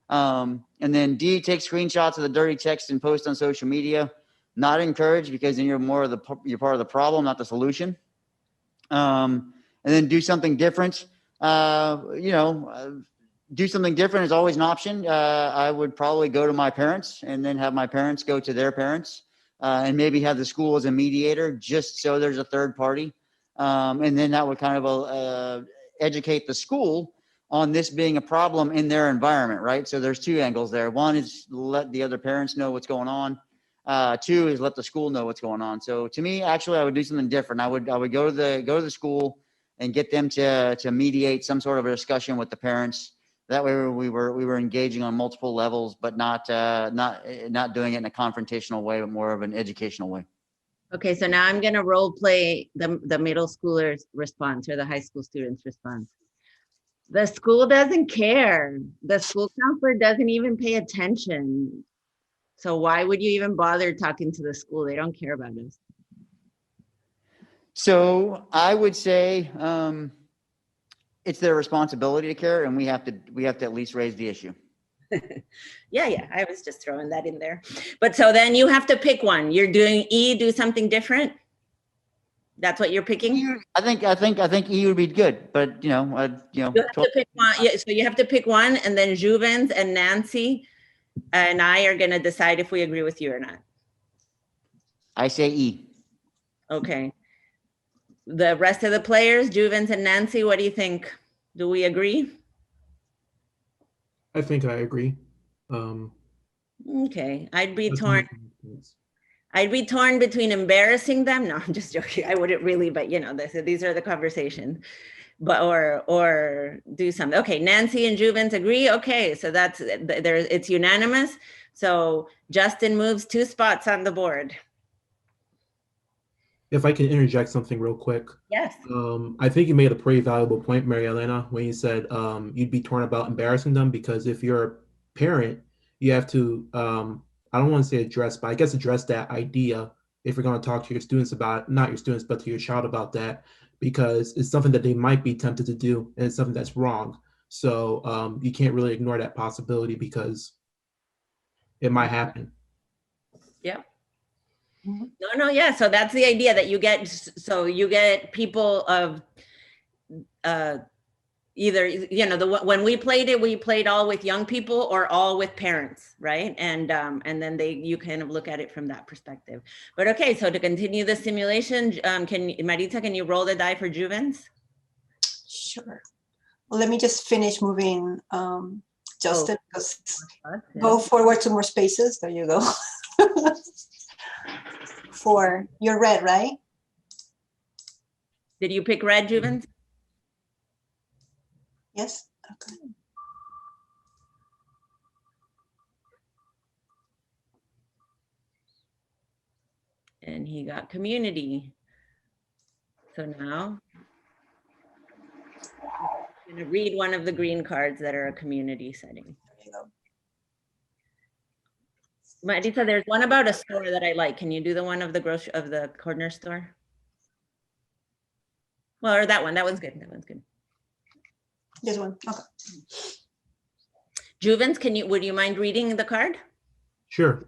And then D, take screenshots of the dirty text and post on social media. Not encouraged because then you're you're part of the problem, not the solution. And then do something different. Do something different is always an option. I would probably go to my parents and then have my parents go to their parents, and maybe have the school as a mediator just so there's a third party. And then that would kind of educate the school on this being a problem in their environment, right? So there's 2 angles there. One is let the other parents know what's going on. 2 is let the school know what's going on. So to me, actually, I would do something different. I would go to the school and get them to mediate some sort of a discussion with the parents. That way we were engaging on multiple levels, but not doing it in a confrontational way, but more of an educational way. Okay, so now I'm gonna role play the middle schooler's response or the high school student's response. The school doesn't care. The school counselor doesn't even pay attention. So why would you even bother talking to the school? They don't care about us. So I would say it's their responsibility to care, and we have to at least raise the issue. Yeah, I was just throwing that in there. But so then you have to pick one. You're doing E, do something different? That's what you're picking? I think E would be good, but You have to pick one. Yeah, so you have to pick one, and then Juvens and Nancy and I are going to decide if we agree with you or not. I say E. Okay. The rest of the players, Juvens and Nancy, what do you think? Do we agree? I think I agree. Okay. I'd be That's torn. my experience. I'd be torn between embarrassing them. No, I'm just joking. I wouldn't really, but these are the conversations. But or do something. Okay, Nancy and Juvens agree. Okay, so it's unanimous. So Justin moves 2 spots on the board. If I can interject something real quick. Yes. I think you made a pretty valuable point, Mary Elena, when you said you'd be torn about embarrassing them, because if you're a parent, you have to, I don't want to say address, but I guess address that idea if you're going to talk to your students about, not your students, but to your child about that, because it's something that they might be tempted to do, and it's something that's wrong. So you can't really ignore that possibility because it might happen. Yeah. No, yeah. So that's the idea, that you get people of either, when we played all with young people or all with parents, right? And then you kind of look at it from that perspective. But okay, so to continue the simulation, Maritza, can you roll the die for Juvens? Sure. Well, let me just finish moving Justin. Go forward 2 more spaces. There you go. 4. You're red, right? Did you pick red, Juvens? Yes. Okay. And he got community. So now I'm going to read one of the green cards that are a community setting. There you go. Maritza, there's one about a store that I like. Can you do the one of the corner store? Well, or that one. That one's good. That one's good. This one. Okay. Juvens, would you mind reading the card? Sure.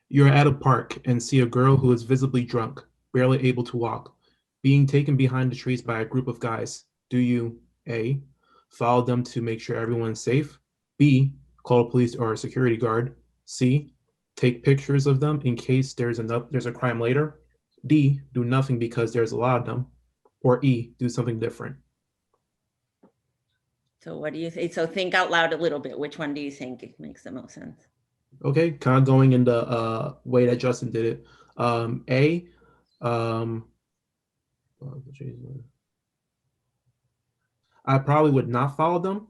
You're at a park and see a girl who is visibly drunk, barely able to walk, being taken behind the trees by a group of guys. Do you A, follow them to make sure everyone's safe? B, call a police or a security guard? C, take pictures of them in case there's a crime later? D, do nothing because there's a lot of them? Or E, do something different? So what do you think? So think out loud a little bit. Which one do you think makes the most sense? Okay, kind of going in the way that Justin did it. A, I probably would not follow them.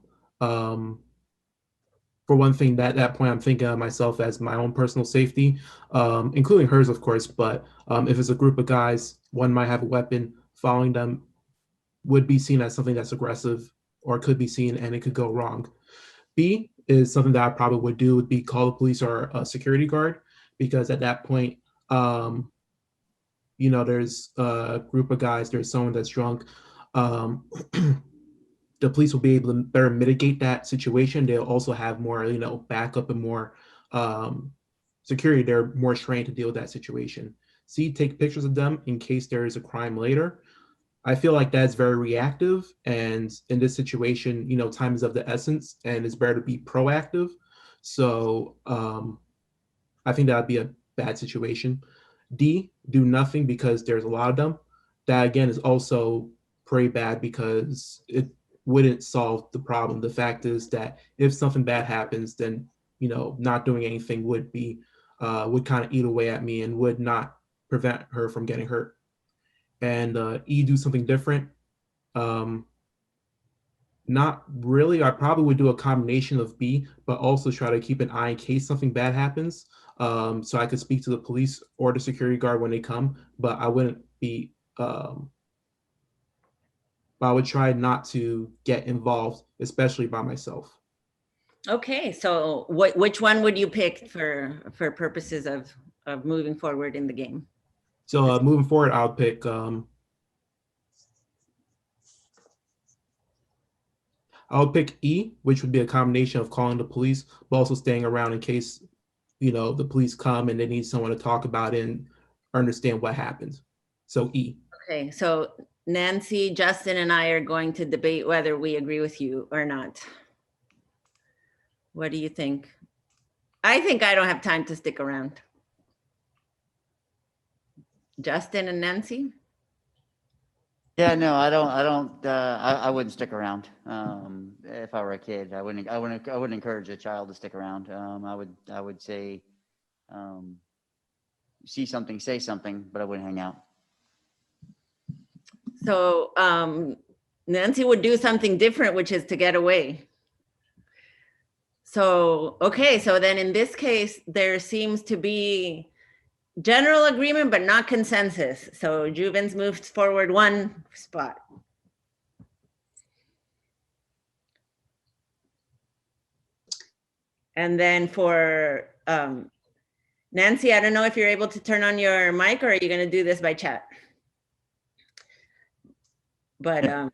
For one thing, that point, I'm thinking of myself as my own personal safety, including hers, of course. But if it's a group of guys, one might have a weapon. Following them would be seen as something that's aggressive, or could be seen, and it could go wrong. B is something that I probably would do, would be call the police or a security guard, because at that point, there's a group of guys, there's someone that's drunk. The police will be able to better mitigate that situation. They'll also have more, backup and more security. They're more trained to deal with that situation. C, take pictures of them in case there is a crime later. I feel like that's very reactive, and in this situation, time is of the essence, and it's better to be proactive. So I think that would be a bad situation. D, do nothing because there's a lot of them. That again is also pretty bad because it wouldn't solve the problem. The fact is that if something bad happens, then not doing anything would kind of eat away at me and would not prevent her from getting hurt. And E, do something different. Not really. I probably would do a combination of B, but also try to keep an eye in case something bad happens. So I could speak to the police or the security guard when they come, but I wouldn't be, but I would try not to get involved, especially by myself. Okay, so which one would you pick for purposes of moving forward in the game? So moving forward, I'll pick, E, which would be a combination of calling the police, but also staying around in case, the police come and they need someone to talk about it and understand what happened. So E. Okay, so Nancy, Justin, and I are going to debate whether we agree with you or not. What do you think? I think I don't have time to stick around. Justin and Nancy? Yeah, no, I wouldn't stick around. If I were a kid, I wouldn't encourage a child to stick around. I would say, see something, say something, but I wouldn't hang out. So Nancy would do something different, which is to get away. So, okay, so then in this case, there seems to be general agreement, but not consensus. So Juvens moved forward one spot. And then for Nancy, I don't know if you're able to turn on your mic, or are you going to do this by chat? But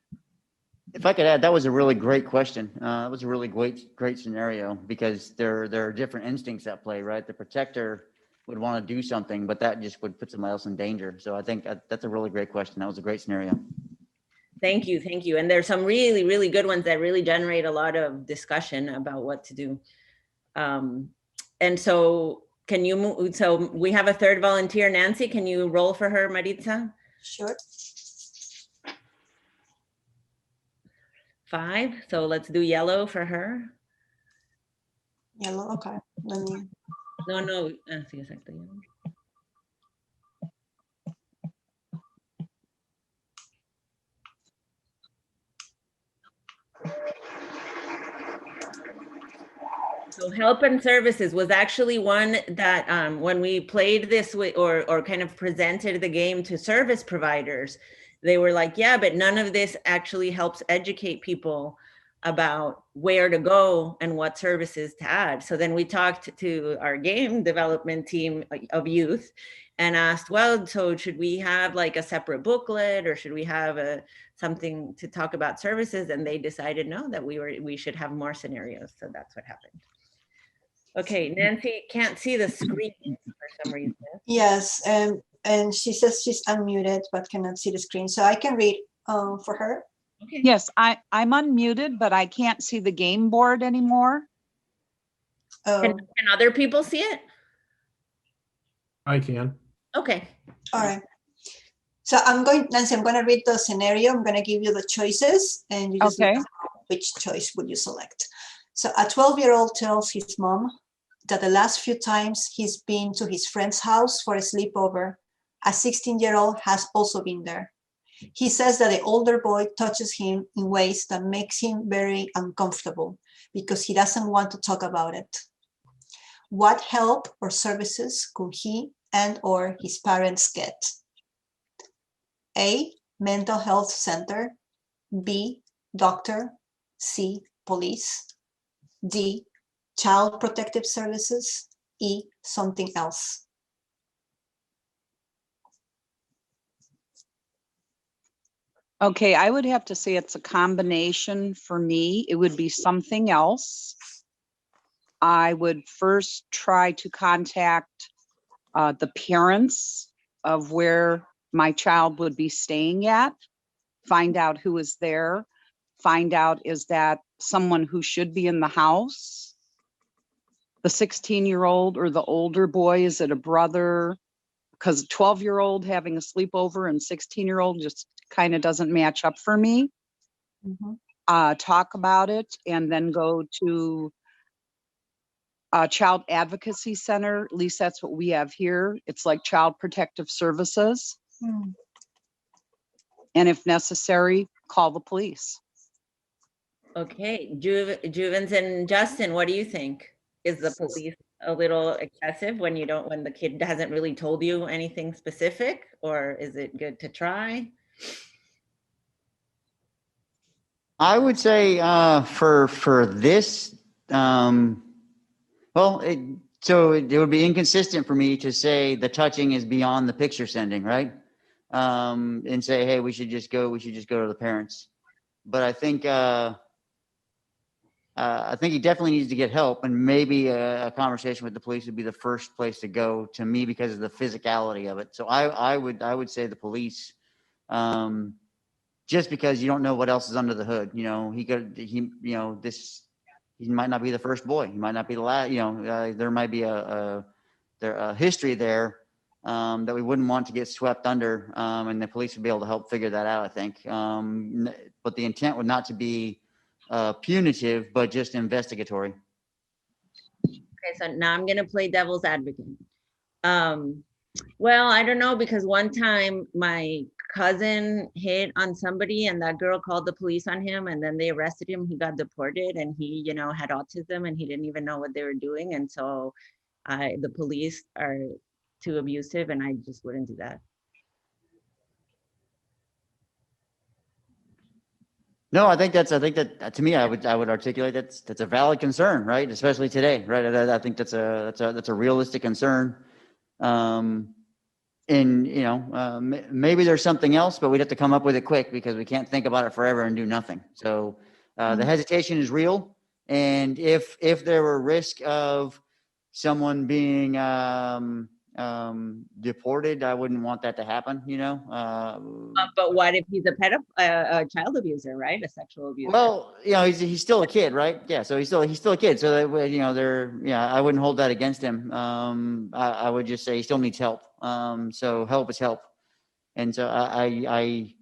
if I could add, that was a really great question. That was a really great scenario, because there are different instincts at play, right? The protector would want to do something, but that just would put somebody else in danger. So I think that's a really great question. That was a great scenario. Thank you, thank you. And there's some really, really good ones that really generate a lot of discussion about what to do. And so can you move? So we have a third volunteer, Nancy. Can you roll for her, Maritza? Sure. 5. So let's do yellow for her. Yellow. Okay. Let me. No. Sí, exacto. So help and services was actually one that when we played this or kind of presented the game to service providers, they were like, yeah, but none of this actually helps educate people about where to go and what services to add. So then we talked to our game development team of youth and asked, well, so should we have like a separate booklet, or should we have something to talk about services? And they decided no, that we should have more scenarios. So that's what happened. Okay, Nancy can't see the screen for some reason. Yes, and she says she's unmuted but cannot see the screen. So I can read for her. Okay. Yes, I'm unmuted, but I can't see the game board anymore. Oh, Can other people see it? I can. Okay. all right. So Nancy, I'm going to read the scenario. I'm going to give you the choices, and you just let Okay. us know which choice would you select. So a 12-year-old tells his mom that the last few times he's been to his friend's house for a sleepover, a 16-year-old has also been there. He says that the older boy touches him in ways that makes him very uncomfortable because he doesn't want to talk about it. What help or services could he and or his parents get? A, mental health center. B, doctor. C, police. D, child protective services. E, something else. Okay, I would have to say it's a combination for me. It would be something else. I would first try to contact the parents of where my child would be staying at, find out who is there, find out is that someone who should be in the house, the 16-year-old or the older boy, is it a brother? Because 12-year-old having a sleepover and 16-year-old just kind of doesn't match up for me. Mm-hmm. Talk about it and then go to a child advocacy center. At least that's what we have here. It's like child protective services. Mm. And if necessary, call the police. Okay, Juvens and Justin, what do you think? Is the police a little excessive when the kid hasn't really told you anything specific, or is it good to try? I would say for this, well, it would be inconsistent for me to say the touching is beyond the picture sending, right? And say, hey, we should just go to the parents. But I think he definitely needs to get help, and maybe a conversation with the police would be the first place to go, to me, because of the physicality of it. So I would say the police just because you don't know what else is under the hood. He might not be the first boy. He might not be the last. There might be a history there that we wouldn't want to get swept under, and the police would be able to help figure that out, I think. But the intent would not to be punitive, but just investigatory. Okay, so now I'm gonna play devil's advocate. Well, I don't know, because one time my cousin hit on somebody and that girl called the police on him, and then they arrested him. He got deported, and he, had autism, and he didn't even know what they were doing. And so the police are too abusive, and I just wouldn't do that. No, I think that to me, I would articulate that's a valid concern, right? Especially today, right? I think that's a realistic concern. Maybe there's something else, but we'd have to come up with it quick because we can't think about it forever and do nothing. So the hesitation is real, and if there were risk of someone being deported, I wouldn't want that to happen. But what if he's a child abuser, right? A sexual abuser. Well, he's still a kid, right? Yeah, so he's still a kid. So that, I wouldn't hold that against him. I would just say he still needs help. So help is help, and so I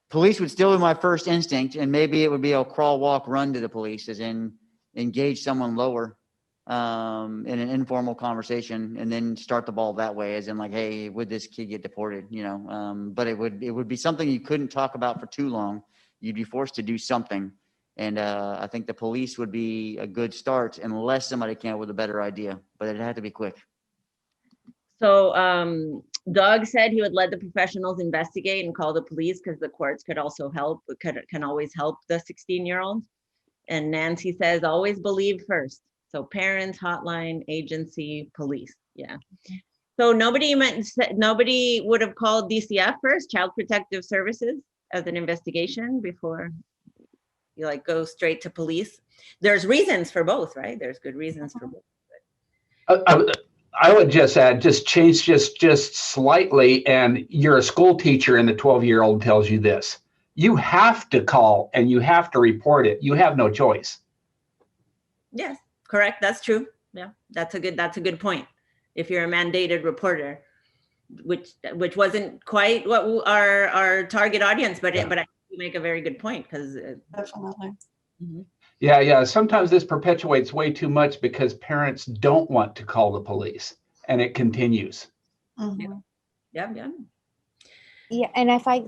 police would still be my first instinct, and maybe it would be a crawl, walk, run to the police, as in engage someone lower in an informal conversation, and then start the ball that way, as in like, hey, would this kid get deported? But it would be something you couldn't talk about for too long. You'd be forced to do something, and I think the police would be a good start unless somebody came up with a better idea, but it had to be quick. So Doug said he would let the professionals investigate and call the police because the courts could also help, can always help the 16-year-old. And Nancy says, always believe first. So parents, hotline, agency, police. Yeah. So nobody would have called DCF first, Child Protective Services, as an investigation before you go straight to police. There's reasons for both, right? There's good reasons for both. I would just add, just change just slightly, and you're a school teacher and the 12-year-old tells you this. You have to call and you have to report it. You have no choice. Yes, correct. That's true. Yeah, that's a good point. If you're a mandated reporter, which wasn't quite what our target audience, but I think you make a very good point, because definitely. Mm-hmm. Yeah. Sometimes this perpetuates way too much because parents don't want to call the police, and it continues. Mm-hmm. Yeah. Yeah, and if I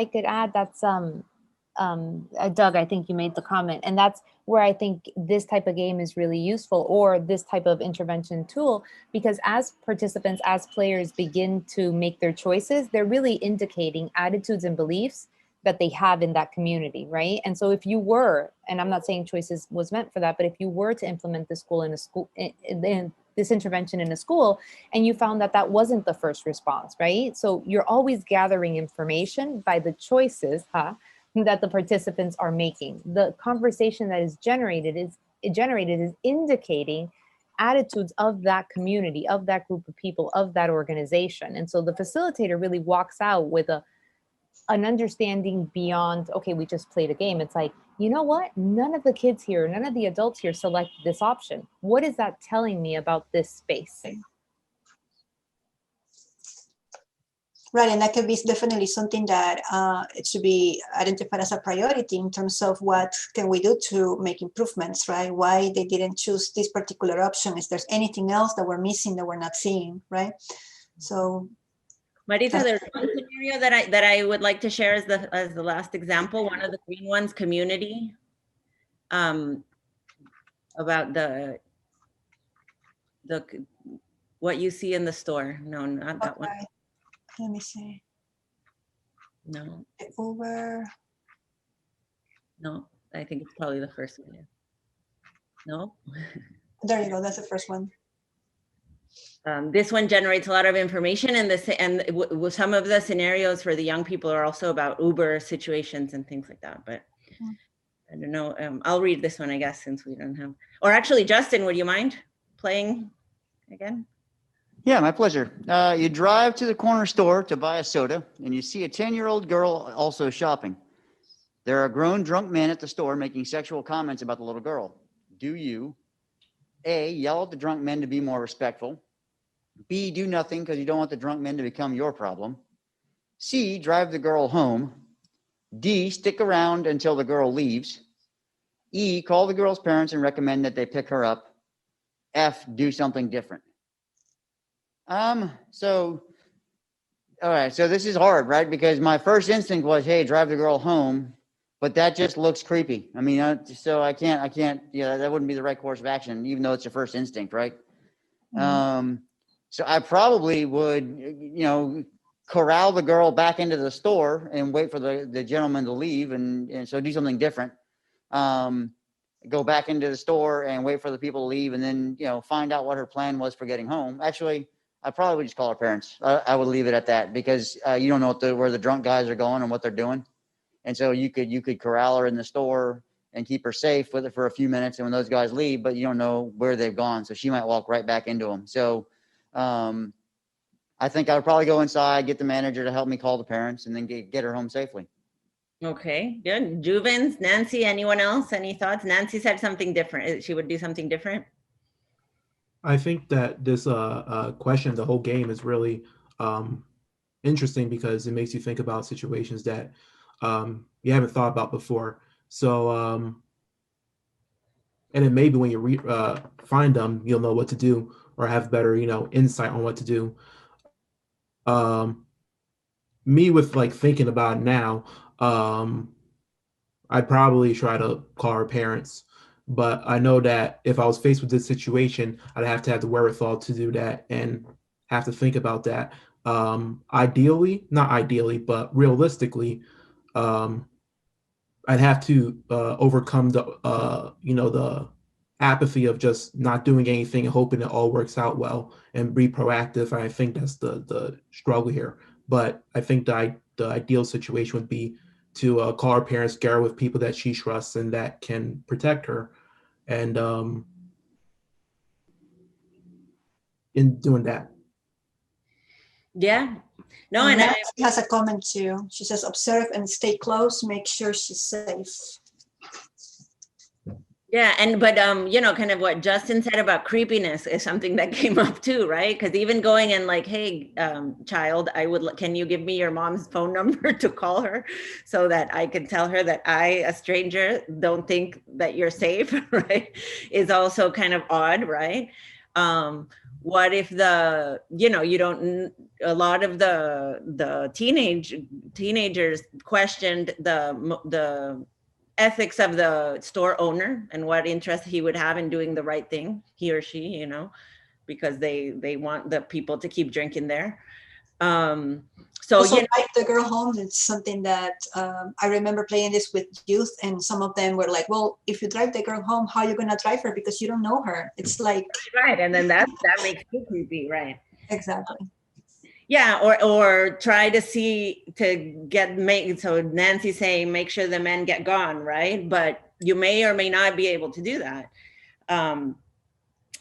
could add, that's Doug, I think you made the comment, and that's where I think this type of game is really useful, or this type of intervention tool, because as participants, as players begin to make their choices, they're really indicating attitudes and beliefs that they have in that community, right? And so if you were, and I'm not saying choices was meant for that, but if you were to implement this this intervention in a school, and you found that wasn't the first response, right? So you're always gathering information by the choices that the participants are making. The conversation that is generated is indicating attitudes of that community, of that group of people, of that organization. And so the facilitator really walks out with an understanding beyond, okay, we just played a game. It's like, you know what? None of the kids here, none of the adults here selected this option. What is that telling me about this space? Right, and that could be definitely something that it should be identified as a priority in terms of what can we do to make improvements, right? Why they didn't choose this particular option? Is there anything else that we're missing that we're not seeing, right? So, Maritza, there's one scenario that I would like to share as the last example. One of the green ones, community, about the what you see in the store. No, not that one. Let me see. No. Uber. No, I think it's probably the first one. Yeah. No. There you go. That's the first one. This one generates a lot of information, and some of the scenarios for the young people are also about Uber situations and things like that. But I don't know. I'll read this one, I guess, since we don't have. Or actually, Justin, would you mind playing again? Yeah, my pleasure. You drive to the corner store to buy a soda, and you see a 10-year-old girl also shopping. There are grown drunk men at the store making sexual comments about the little girl. Do you, A, yell at the drunk men to be more respectful, B, do nothing because you don't want the drunk men to become your problem, C, drive the girl home, D, stick around until the girl leaves, E, call the girl's parents and recommend that they pick her up, F, do something different? So all right, so this is hard, right? Because my first instinct was, hey, drive the girl home, but that just looks creepy. I mean, so I can't, yeah, that wouldn't be the right course of action, even though it's your first instinct, right? So I probably would, corral the girl back into the store and wait for the gentleman to leave, and so do something different. Go back into the store and wait for the people to leave, and then find out what her plan was for getting home. Actually, I probably would just call her parents. I would leave it at that, because you don't know where the drunk guys are going and what they're doing, and so you could corral her in the store and keep her safe with it for a few minutes, and when those guys leave, but you don't know where they've gone, so she might walk right back into them. So I think I would probably go inside, get the manager to help me call the parents, and then get her home safely. Okay, good. Juvens, Nancy, anyone else? Any thoughts? Nancy said something different. She would do something different. I think that this question, the whole game, is really interesting because it makes you think about situations that you haven't thought about before. So, and then maybe when you find them, you'll know what to do or have better, insight on what to do. Me with like thinking about it now, I'd probably try to call her parents. But I know that if I was faced with this situation, I'd have to have the wherewithal to do that and have to think about that. Ideally, not ideally, but realistically, I'd have to overcome the apathy of just not doing anything and hoping it all works out well and be proactive. I think that's the struggle here. But I think the ideal situation would be to call her parents, get her with people that she trusts and that can protect her. And in doing that. Yeah. No, and and she has a comment too. She says, observe and stay close, make sure she's safe. yeah, but kind of what Justin said about creepiness is something that came up too, right? Because even going and like, hey, child, can you give me your mom's phone number to call her so that I can tell her that I, a stranger, don't think that you're safe, right? Is also kind of odd, right? What if a lot of the teenagers questioned the ethics of the store owner and what interest he would have in doing the right thing, he or she, because they want the people to keep drinking there. So also, drive the girl home. It's something that I remember playing this with youth, and some of them were like, well, if you drive the girl home, how are you going to drive her? Because you don't know her. It's like, right. And then that makes it creepy, right? Exactly. Yeah, or try to so Nancy's saying, make sure the men get gone, right? But you may or may not be able to do that.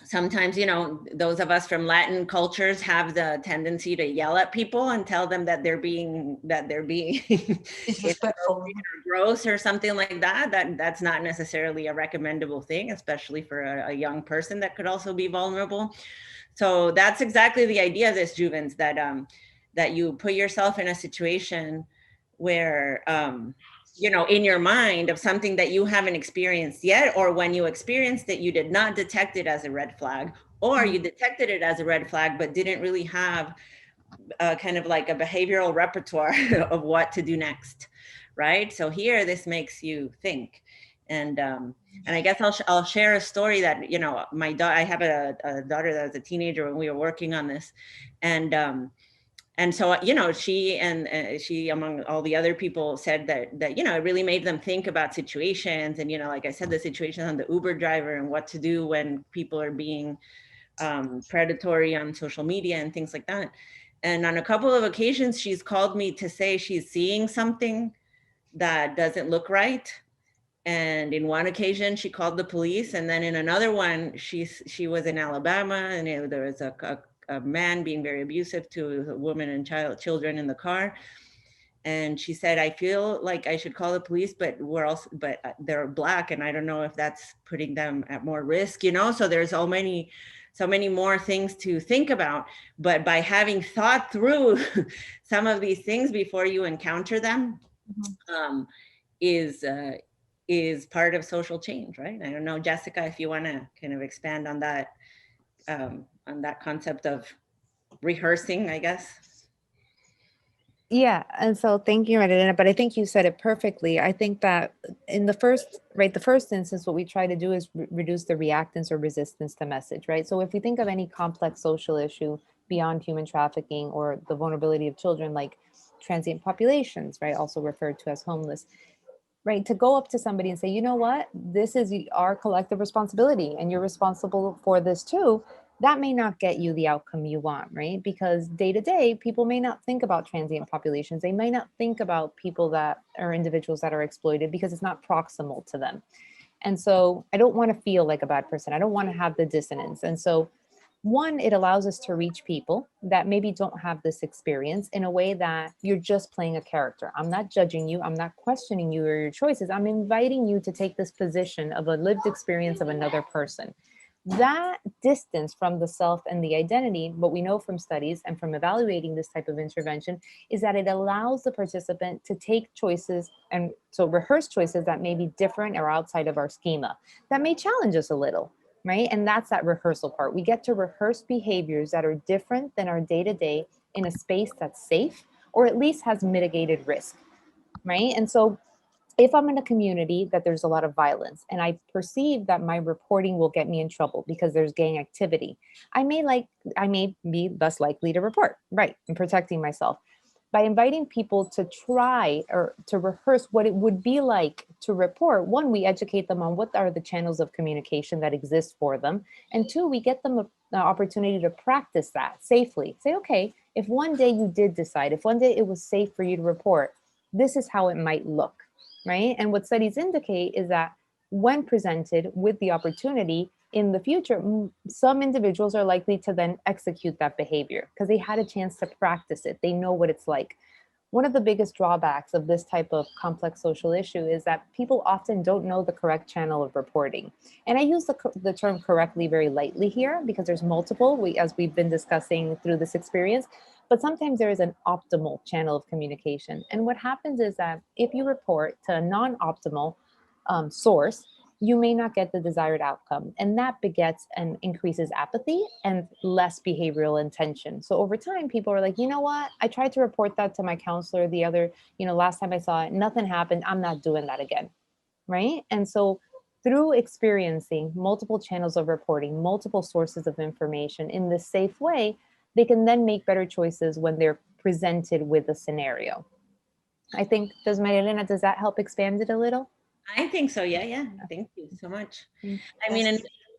Sometimes, those of us from Latin cultures have the tendency to yell at people and tell them that they're being disrespectful, gross or something like that. That's not necessarily a recommendable thing, especially for a young person that could also be vulnerable. So that's exactly the idea of this, Juvens, that you put yourself in a situation where, in your mind of something that you haven't experienced yet, or when you experienced it, you did not detect it as a red flag, or you detected it as a red flag, but didn't really have kind of like a behavioral repertoire of what to do next, right? So here, this makes you think. And I guess I'll share a story that, I have a daughter that was a teenager when we were working on this. And so, she among all the other people said that, it really made them think about situations. And, like I said, the situation on the Uber driver and what to do when people are being predatory on social media and things like that. And on a couple of occasions, she's called me to say she's seeing something that doesn't look right. And in one occasion, she called the police. And then in another one, she was in Alabama, and there was a a man being very abusive to a woman and children in the car. And she said, I feel like I should call the police, but they're Black, and I don't know if that's putting them at more risk, you know? So there's so many more things to think about. But by having thought through some of these things before you encounter them, is part of social change, right? I don't know, Jessica, if you want to kind of expand on that concept of rehearsing, I guess. Yeah, and so thank you, Elena, but I think you said it perfectly. I think that in the first instance, what we try to do is reduce the reactance or resistance to message, right? So if we think of any complex social issue beyond human trafficking or the vulnerability of children, like transient populations, right, also referred to as homeless, right, to go up to somebody and say, you know what, this is our collective responsibility and you're responsible for this too, that may not get you the outcome you want, right? Because day to day, people may not think about transient populations. They may not think about people that are individuals that are exploited because it's not proximal to them. And so I don't want to feel like a bad person. I don't want to have the dissonance. And so one, it allows us to reach people that maybe don't have this experience in a way that you're just playing a character. I'm not judging you. I'm not questioning you or your choices. I'm inviting you to take this position of a lived experience of another person. That distance from the self and the identity, what we know from studies and from evaluating this type of intervention, is that it allows the participant to take choices and so rehearse choices that may be different or outside of our schema, that may challenge us a little, right? And that's that rehearsal part. We get to rehearse behaviors that are different than our day-to-day in a space that's safe or at least has mitigated risk, right? And so if I'm in a community that there's a lot of violence and I perceive that my reporting will get me in trouble because there's gang activity, I may be less likely to report, right? And protecting myself. By inviting people to try or to rehearse what it would be like to report, one, we educate them on what are the channels of communication that exist for them. And two, we get them the opportunity to practice that safely. Say, okay, if one day you did decide, if one day it was safe for you to report, this is how it might look. Right? And what studies indicate is that when presented with the opportunity in the future, some individuals are likely to then execute that behavior because they had a chance to practice it. They know what it's like. One of the biggest drawbacks of this type of complex social issue is that people often don't know the correct channel of reporting. And I use the term correctly very lightly here because there's multiple, as we've been discussing through this experience. But sometimes there is an optimal channel of communication. And what happens is that if you report to a non-optimal source, you may not get the desired outcome. And that begets and increases apathy and less behavioral intention. So over time, people are like, you know what? I tried to report that to my counselor last time I saw it, nothing happened. I'm not doing that again, right? And so through experiencing multiple channels of reporting, multiple sources of information in this safe way, they can then make better choices when they're presented with a scenario. I think, does that help expand it a little? I think so. Yeah. Thank you so much. Yes. I mean,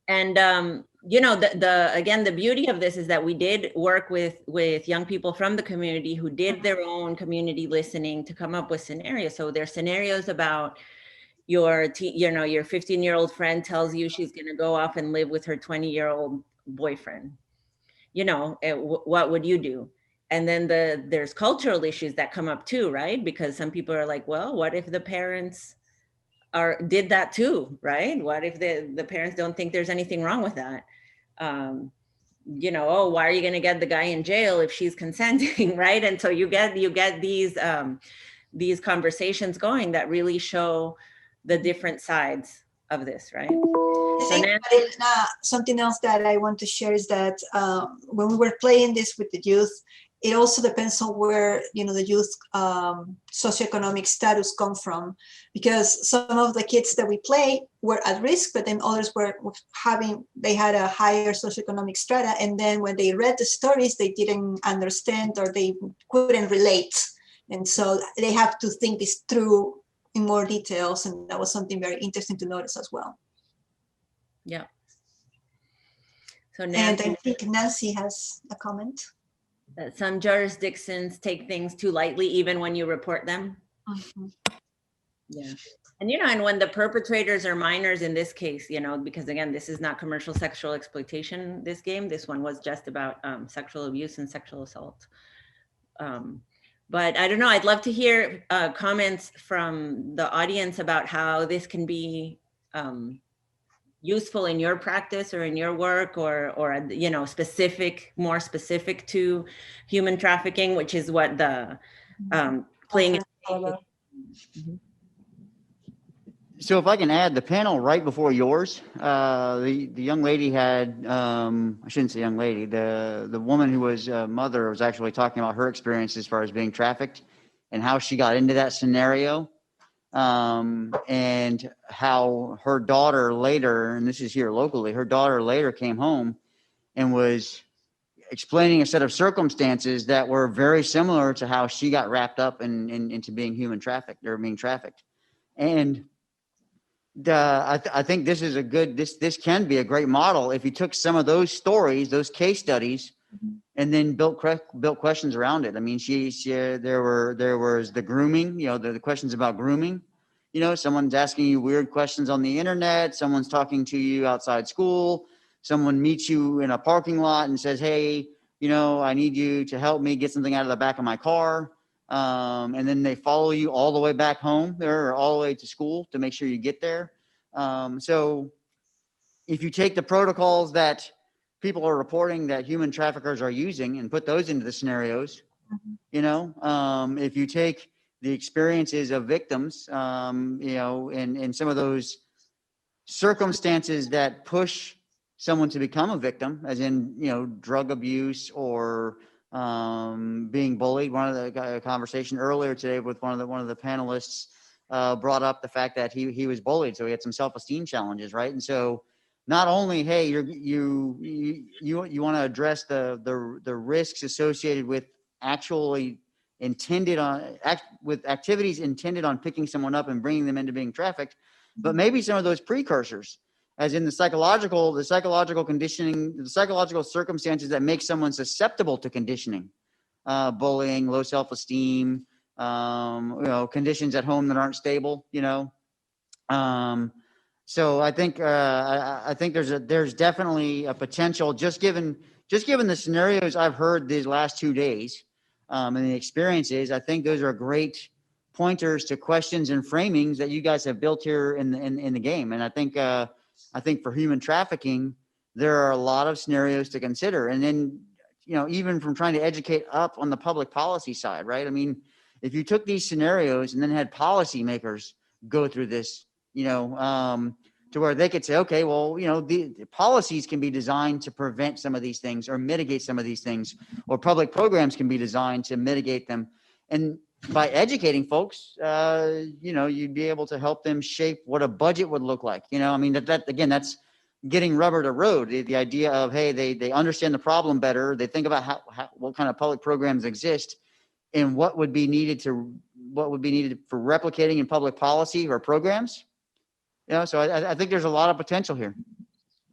again, the beauty of this is that we did work with young people from the community who did their own community listening to come up with scenarios. So there's scenarios about your 15-year-old friend tells you she's going to go off and live with her 20-year-old boyfriend. What would you do? And then there's cultural issues that come up too, right? Because some people are like, well, what if the parents did that too, right? What if the parents don't think there's anything wrong with that? Why are you going to get the guy in jail if she's consenting, right? And so you get these conversations going that really show the different sides of this, right? Something else that I want to share is that when we were playing this with the youth, it also depends on where the youth socioeconomic status come from, because some of the kids that we play were at risk, but then others they had a higher socioeconomic strata, and then when they read the stories, they didn't understand or they couldn't relate, and so they have to think this through in more details, and that was something very interesting to notice as well. Yeah. So Nancy, and I think Nancy has a comment. That some jurisdictions take things too lightly, even when you report them. Mm-hmm. Yeah. And, and when the perpetrators are minors in this case, because again, this is not commercial sexual exploitation, this game, this one was just about sexual abuse and sexual assault. But I don't know, I'd love to hear comments from the audience about how this can be useful in your practice or in your work, or more specific to human trafficking, which is what the playing. So if I can add, the panel right before yours, the young lady had, I shouldn't say young lady, the woman who was mother was actually talking about her experience as far as being trafficked and how she got into that scenario, and how her daughter later, and this is here locally, her daughter later came home and was explaining a set of circumstances that were very similar to how she got wrapped up into being human trafficked or being trafficked. And I think this is this can be a great model if you took some of those stories, those case studies, and then built questions around it. I mean, there was the grooming, the questions about grooming. Someone's asking you weird questions on the internet. Someone's talking to you outside school. Someone meets you in a parking lot and says, "Hey, I need you to help me get something out of the back of my car." And then they follow you all the way back home there, or all the way to school to make sure you get there. So if you take the protocols that people are reporting that human traffickers are using and put those into the scenarios, if you take the experiences of victims, and some of those circumstances that push someone to become a victim, as in, drug abuse or being bullied. One of the conversation earlier today with one of the panelists brought up the fact that he was bullied, so he had some self-esteem challenges, right? And so not only, hey, you want to address the risks associated with actually with activities intended on picking someone up and bringing them into being trafficked, but maybe some of those precursors, as in the psychological conditioning, the psychological circumstances that make someone susceptible to conditioning, bullying, low self-esteem, conditions at home that aren't stable, So I think there's definitely a potential, just given the scenarios I've heard these last 2 days, and the experiences. I think those are great pointers to questions and framings that you guys have built here in the game. And I think for human trafficking, there are a lot of scenarios to consider. And then, even from trying to educate up on the public policy side, right? I mean, if you took these scenarios and then had policymakers go through this, to where they could say, okay, well, the policies can be designed to prevent some of these things or mitigate some of these things, or public programs can be designed to mitigate them. And by educating folks, you'd be able to help them shape what a budget would look like. I mean, that again, that's getting rubber to road. The idea of, hey, they understand the problem better. They think about what kind of public programs exist and what would be needed for replicating in public policy or programs. So I think there's a lot of potential here.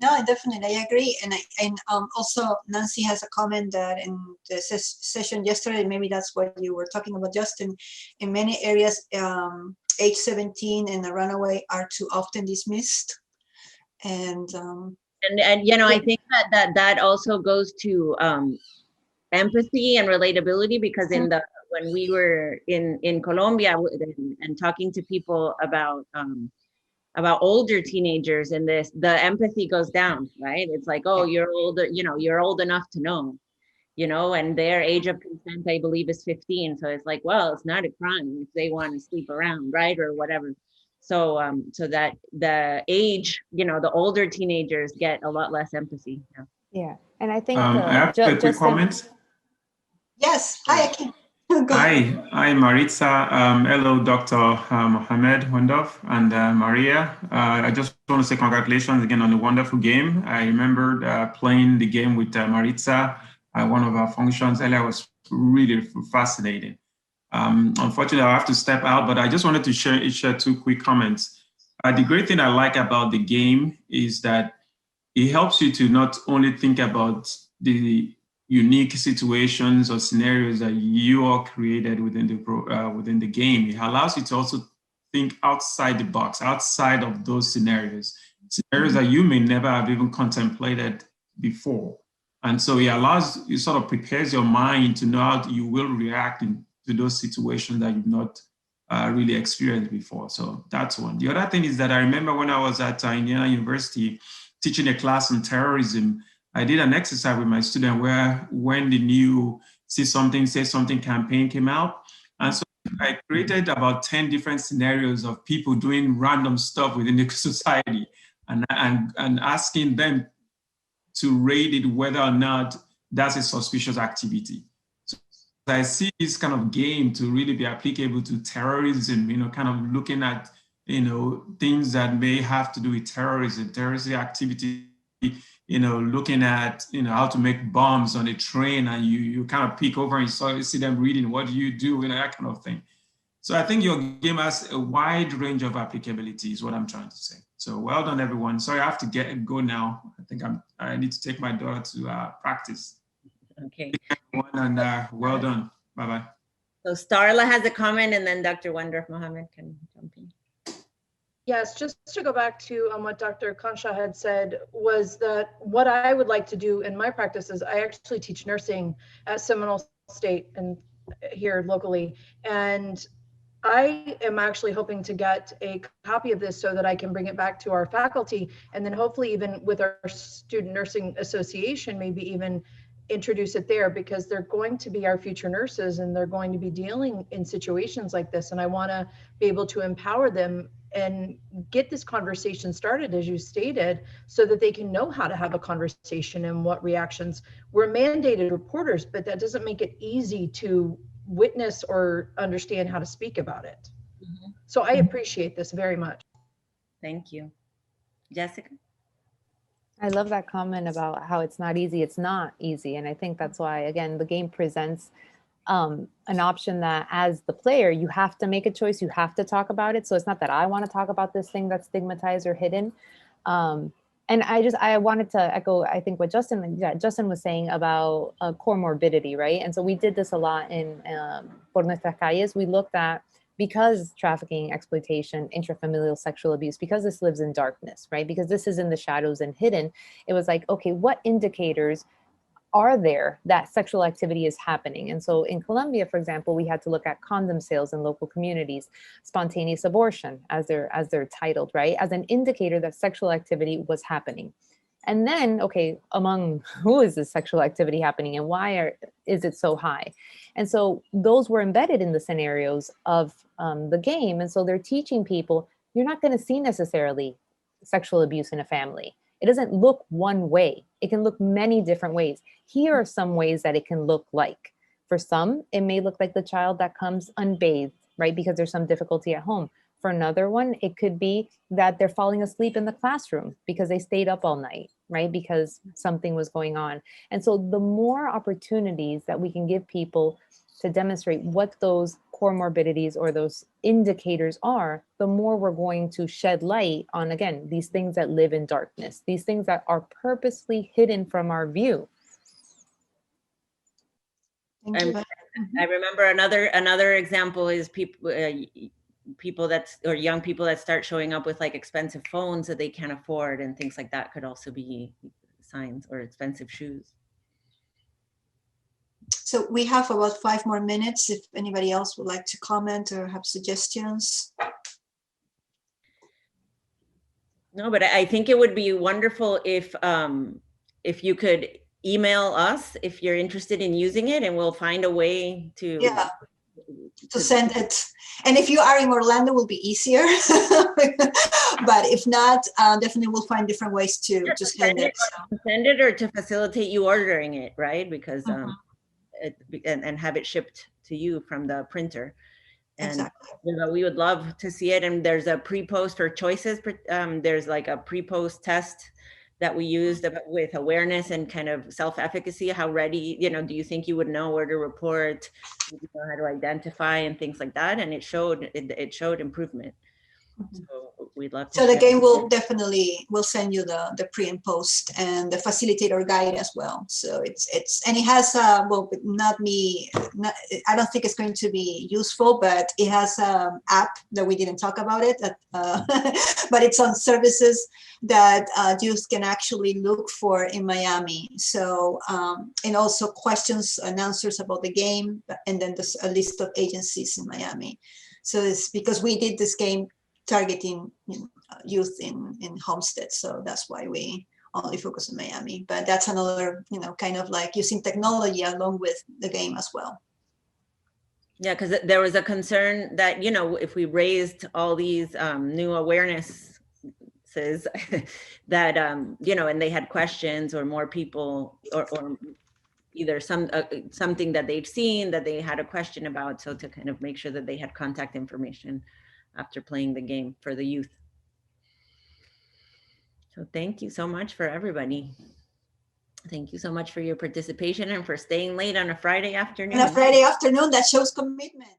No, definitely, I agree. And also Nancy has a comment that in the session yesterday, maybe that's what you were talking about, Justin. In many areas, age 17 and the runaway are too often dismissed. And I think that also goes to empathy and relatability, because when we were in Colombia and talking to people about older teenagers, and the empathy goes down, right? It's like, oh, you're older, you're old enough to know, and their age of consent, I believe, is 15. So it's like, well, it's not a crime if they want to sleep around, right? Or whatever. So so that the age, the older teenagers get a lot less empathy. Yeah. And I think I have a quick comment. Yes, hi, I can. Hi, Maritza. Hello, Dr. Muhammed, Wendorf, and Maria. I just want to say congratulations again on the wonderful game. I remember playing the game with Maritza at one of our functions earlier. It was really fascinating. Unfortunately, I have to step out, but I just wanted to share 2 quick comments. The great thing I like about the game is that it helps you to not only think about the unique situations or scenarios that you all created within the game. It allows you to also think outside the box, outside of those scenarios that you may never have even contemplated before. And so it sort of prepares your mind to know how you will react to those situations that you've not really experienced before. So that's one. The other thing is that I remember when I was at Indiana University teaching a class on terrorism, I did an exercise with my student where when the new say something campaign came out. And so I created about 10 different scenarios of people doing random stuff within the society and asking them to rate it whether or not that's a suspicious activity. So I see this kind of game to really be applicable to terrorism, kind of looking at, things that may have to do with terrorism, terrorist activity, looking at, how to make bombs on a train, and you kind of peek over and you see them reading, what do you do, that kind of thing. So I think your game has a wide range of applicability is what I'm trying to say. So well done, everyone. Sorry, I have to go now. I think I need to take my daughter to practice. Okay. And well done. Bye-bye. So Starla has a comment, and then Dr. Wendorf-Muhammed can jump in. Yes, just to go back to what Dr. Concha had said, was that what I would like to do in my practice is I actually teach nursing at Seminole State and here locally. And I am actually hoping to get a copy of this so that I can bring it back to our faculty, and then hopefully even with our Student Nursing Association, maybe even introduce it there, because they're going to be our future nurses and they're going to be dealing in situations like this. And I want to be able to empower them and get this conversation started, as you stated, so that they can know how to have a conversation and what reactions. We're mandated reporters, but that doesn't make it easy to witness or understand how to speak about it. Mm-hmm. So I appreciate this very much. Thank you. Jessica? I love that comment about how it's not easy. It's not easy. And I think that's why, again, the game presents an option that as the player, you have to make a choice. You have to talk about it. So it's not that I want to talk about this thing that's stigmatized or hidden. And I wanted to echo, I think what Justin was saying about comorbidity, right? And so we did this a lot in Por Nuestras Calles. We looked at, because trafficking, exploitation, intrafamilial sexual abuse, because this lives in darkness, right? Because this is in the shadows and hidden, it was like, okay, what indicators are there that sexual activity is happening? And so in Colombia, for example, we had to look at condom sales in local communities, spontaneous abortion, as they're titled, right? As an indicator that sexual activity was happening. And then, okay, among who is this sexual activity happening and why is it so high? And so those were embedded in the scenarios of the game. And so they're teaching people, you're not going to see necessarily sexual abuse in a family. It doesn't look one way. It can look many different ways. Here are some ways that it can look like. For some, it may look like the child that comes unbathed, right? Because there's some difficulty at home. For another one, it could be that they're falling asleep in the classroom because they stayed up all night, right? Because something was going on. And so the more opportunities that we can give people to demonstrate what those comorbidities or those indicators are, the more we're going to shed light on, again, these things that live in darkness, these things that are purposely hidden from our view. I remember another example is young people that start showing up with like expensive phones that they can't afford, and things like that could also be signs, or expensive shoes. So we have about 5 more minutes if anybody else would like to comment or have suggestions. No, but I think it would be wonderful if you could email us if you're interested in using it, and we'll find a way to send it. And if you are in Orlando, it will be easier. But if not, definitely we'll find different ways to send it. Send it, or to facilitate you ordering it, right? Because and have it shipped to you from the printer. And exactly. We would love to see it. And there's a pre-post for choices. There's like a pre-post test that we used with awareness and kind of self-efficacy. How ready, do you think you would know where to report, how to identify and things like that? And it showed improvement. So we'd love to So the share. game will definitely, we'll send you the pre and post and the facilitator guide as well. So and it has, well, I don't think it's going to be useful, but it has an app that we didn't talk about it, but it's on services that youth can actually look for in Miami. So, and also questions and answers about the game, and then there's a list of agencies in Miami. So it's because we did this game targeting youth in Homestead. So that's why we only focus on Miami. But that's another, kind of like using technology along with the game as well. Yeah, because there was a concern that, if we raised all these new awarenesses that, and they had questions or more people or either something that they'd seen that they had a question about. So to kind of make sure that they had contact information after playing the game for the youth. So thank you so much for everybody. Thank you so much for your participation and for staying late on a Friday afternoon. On a Friday afternoon, that shows commitment.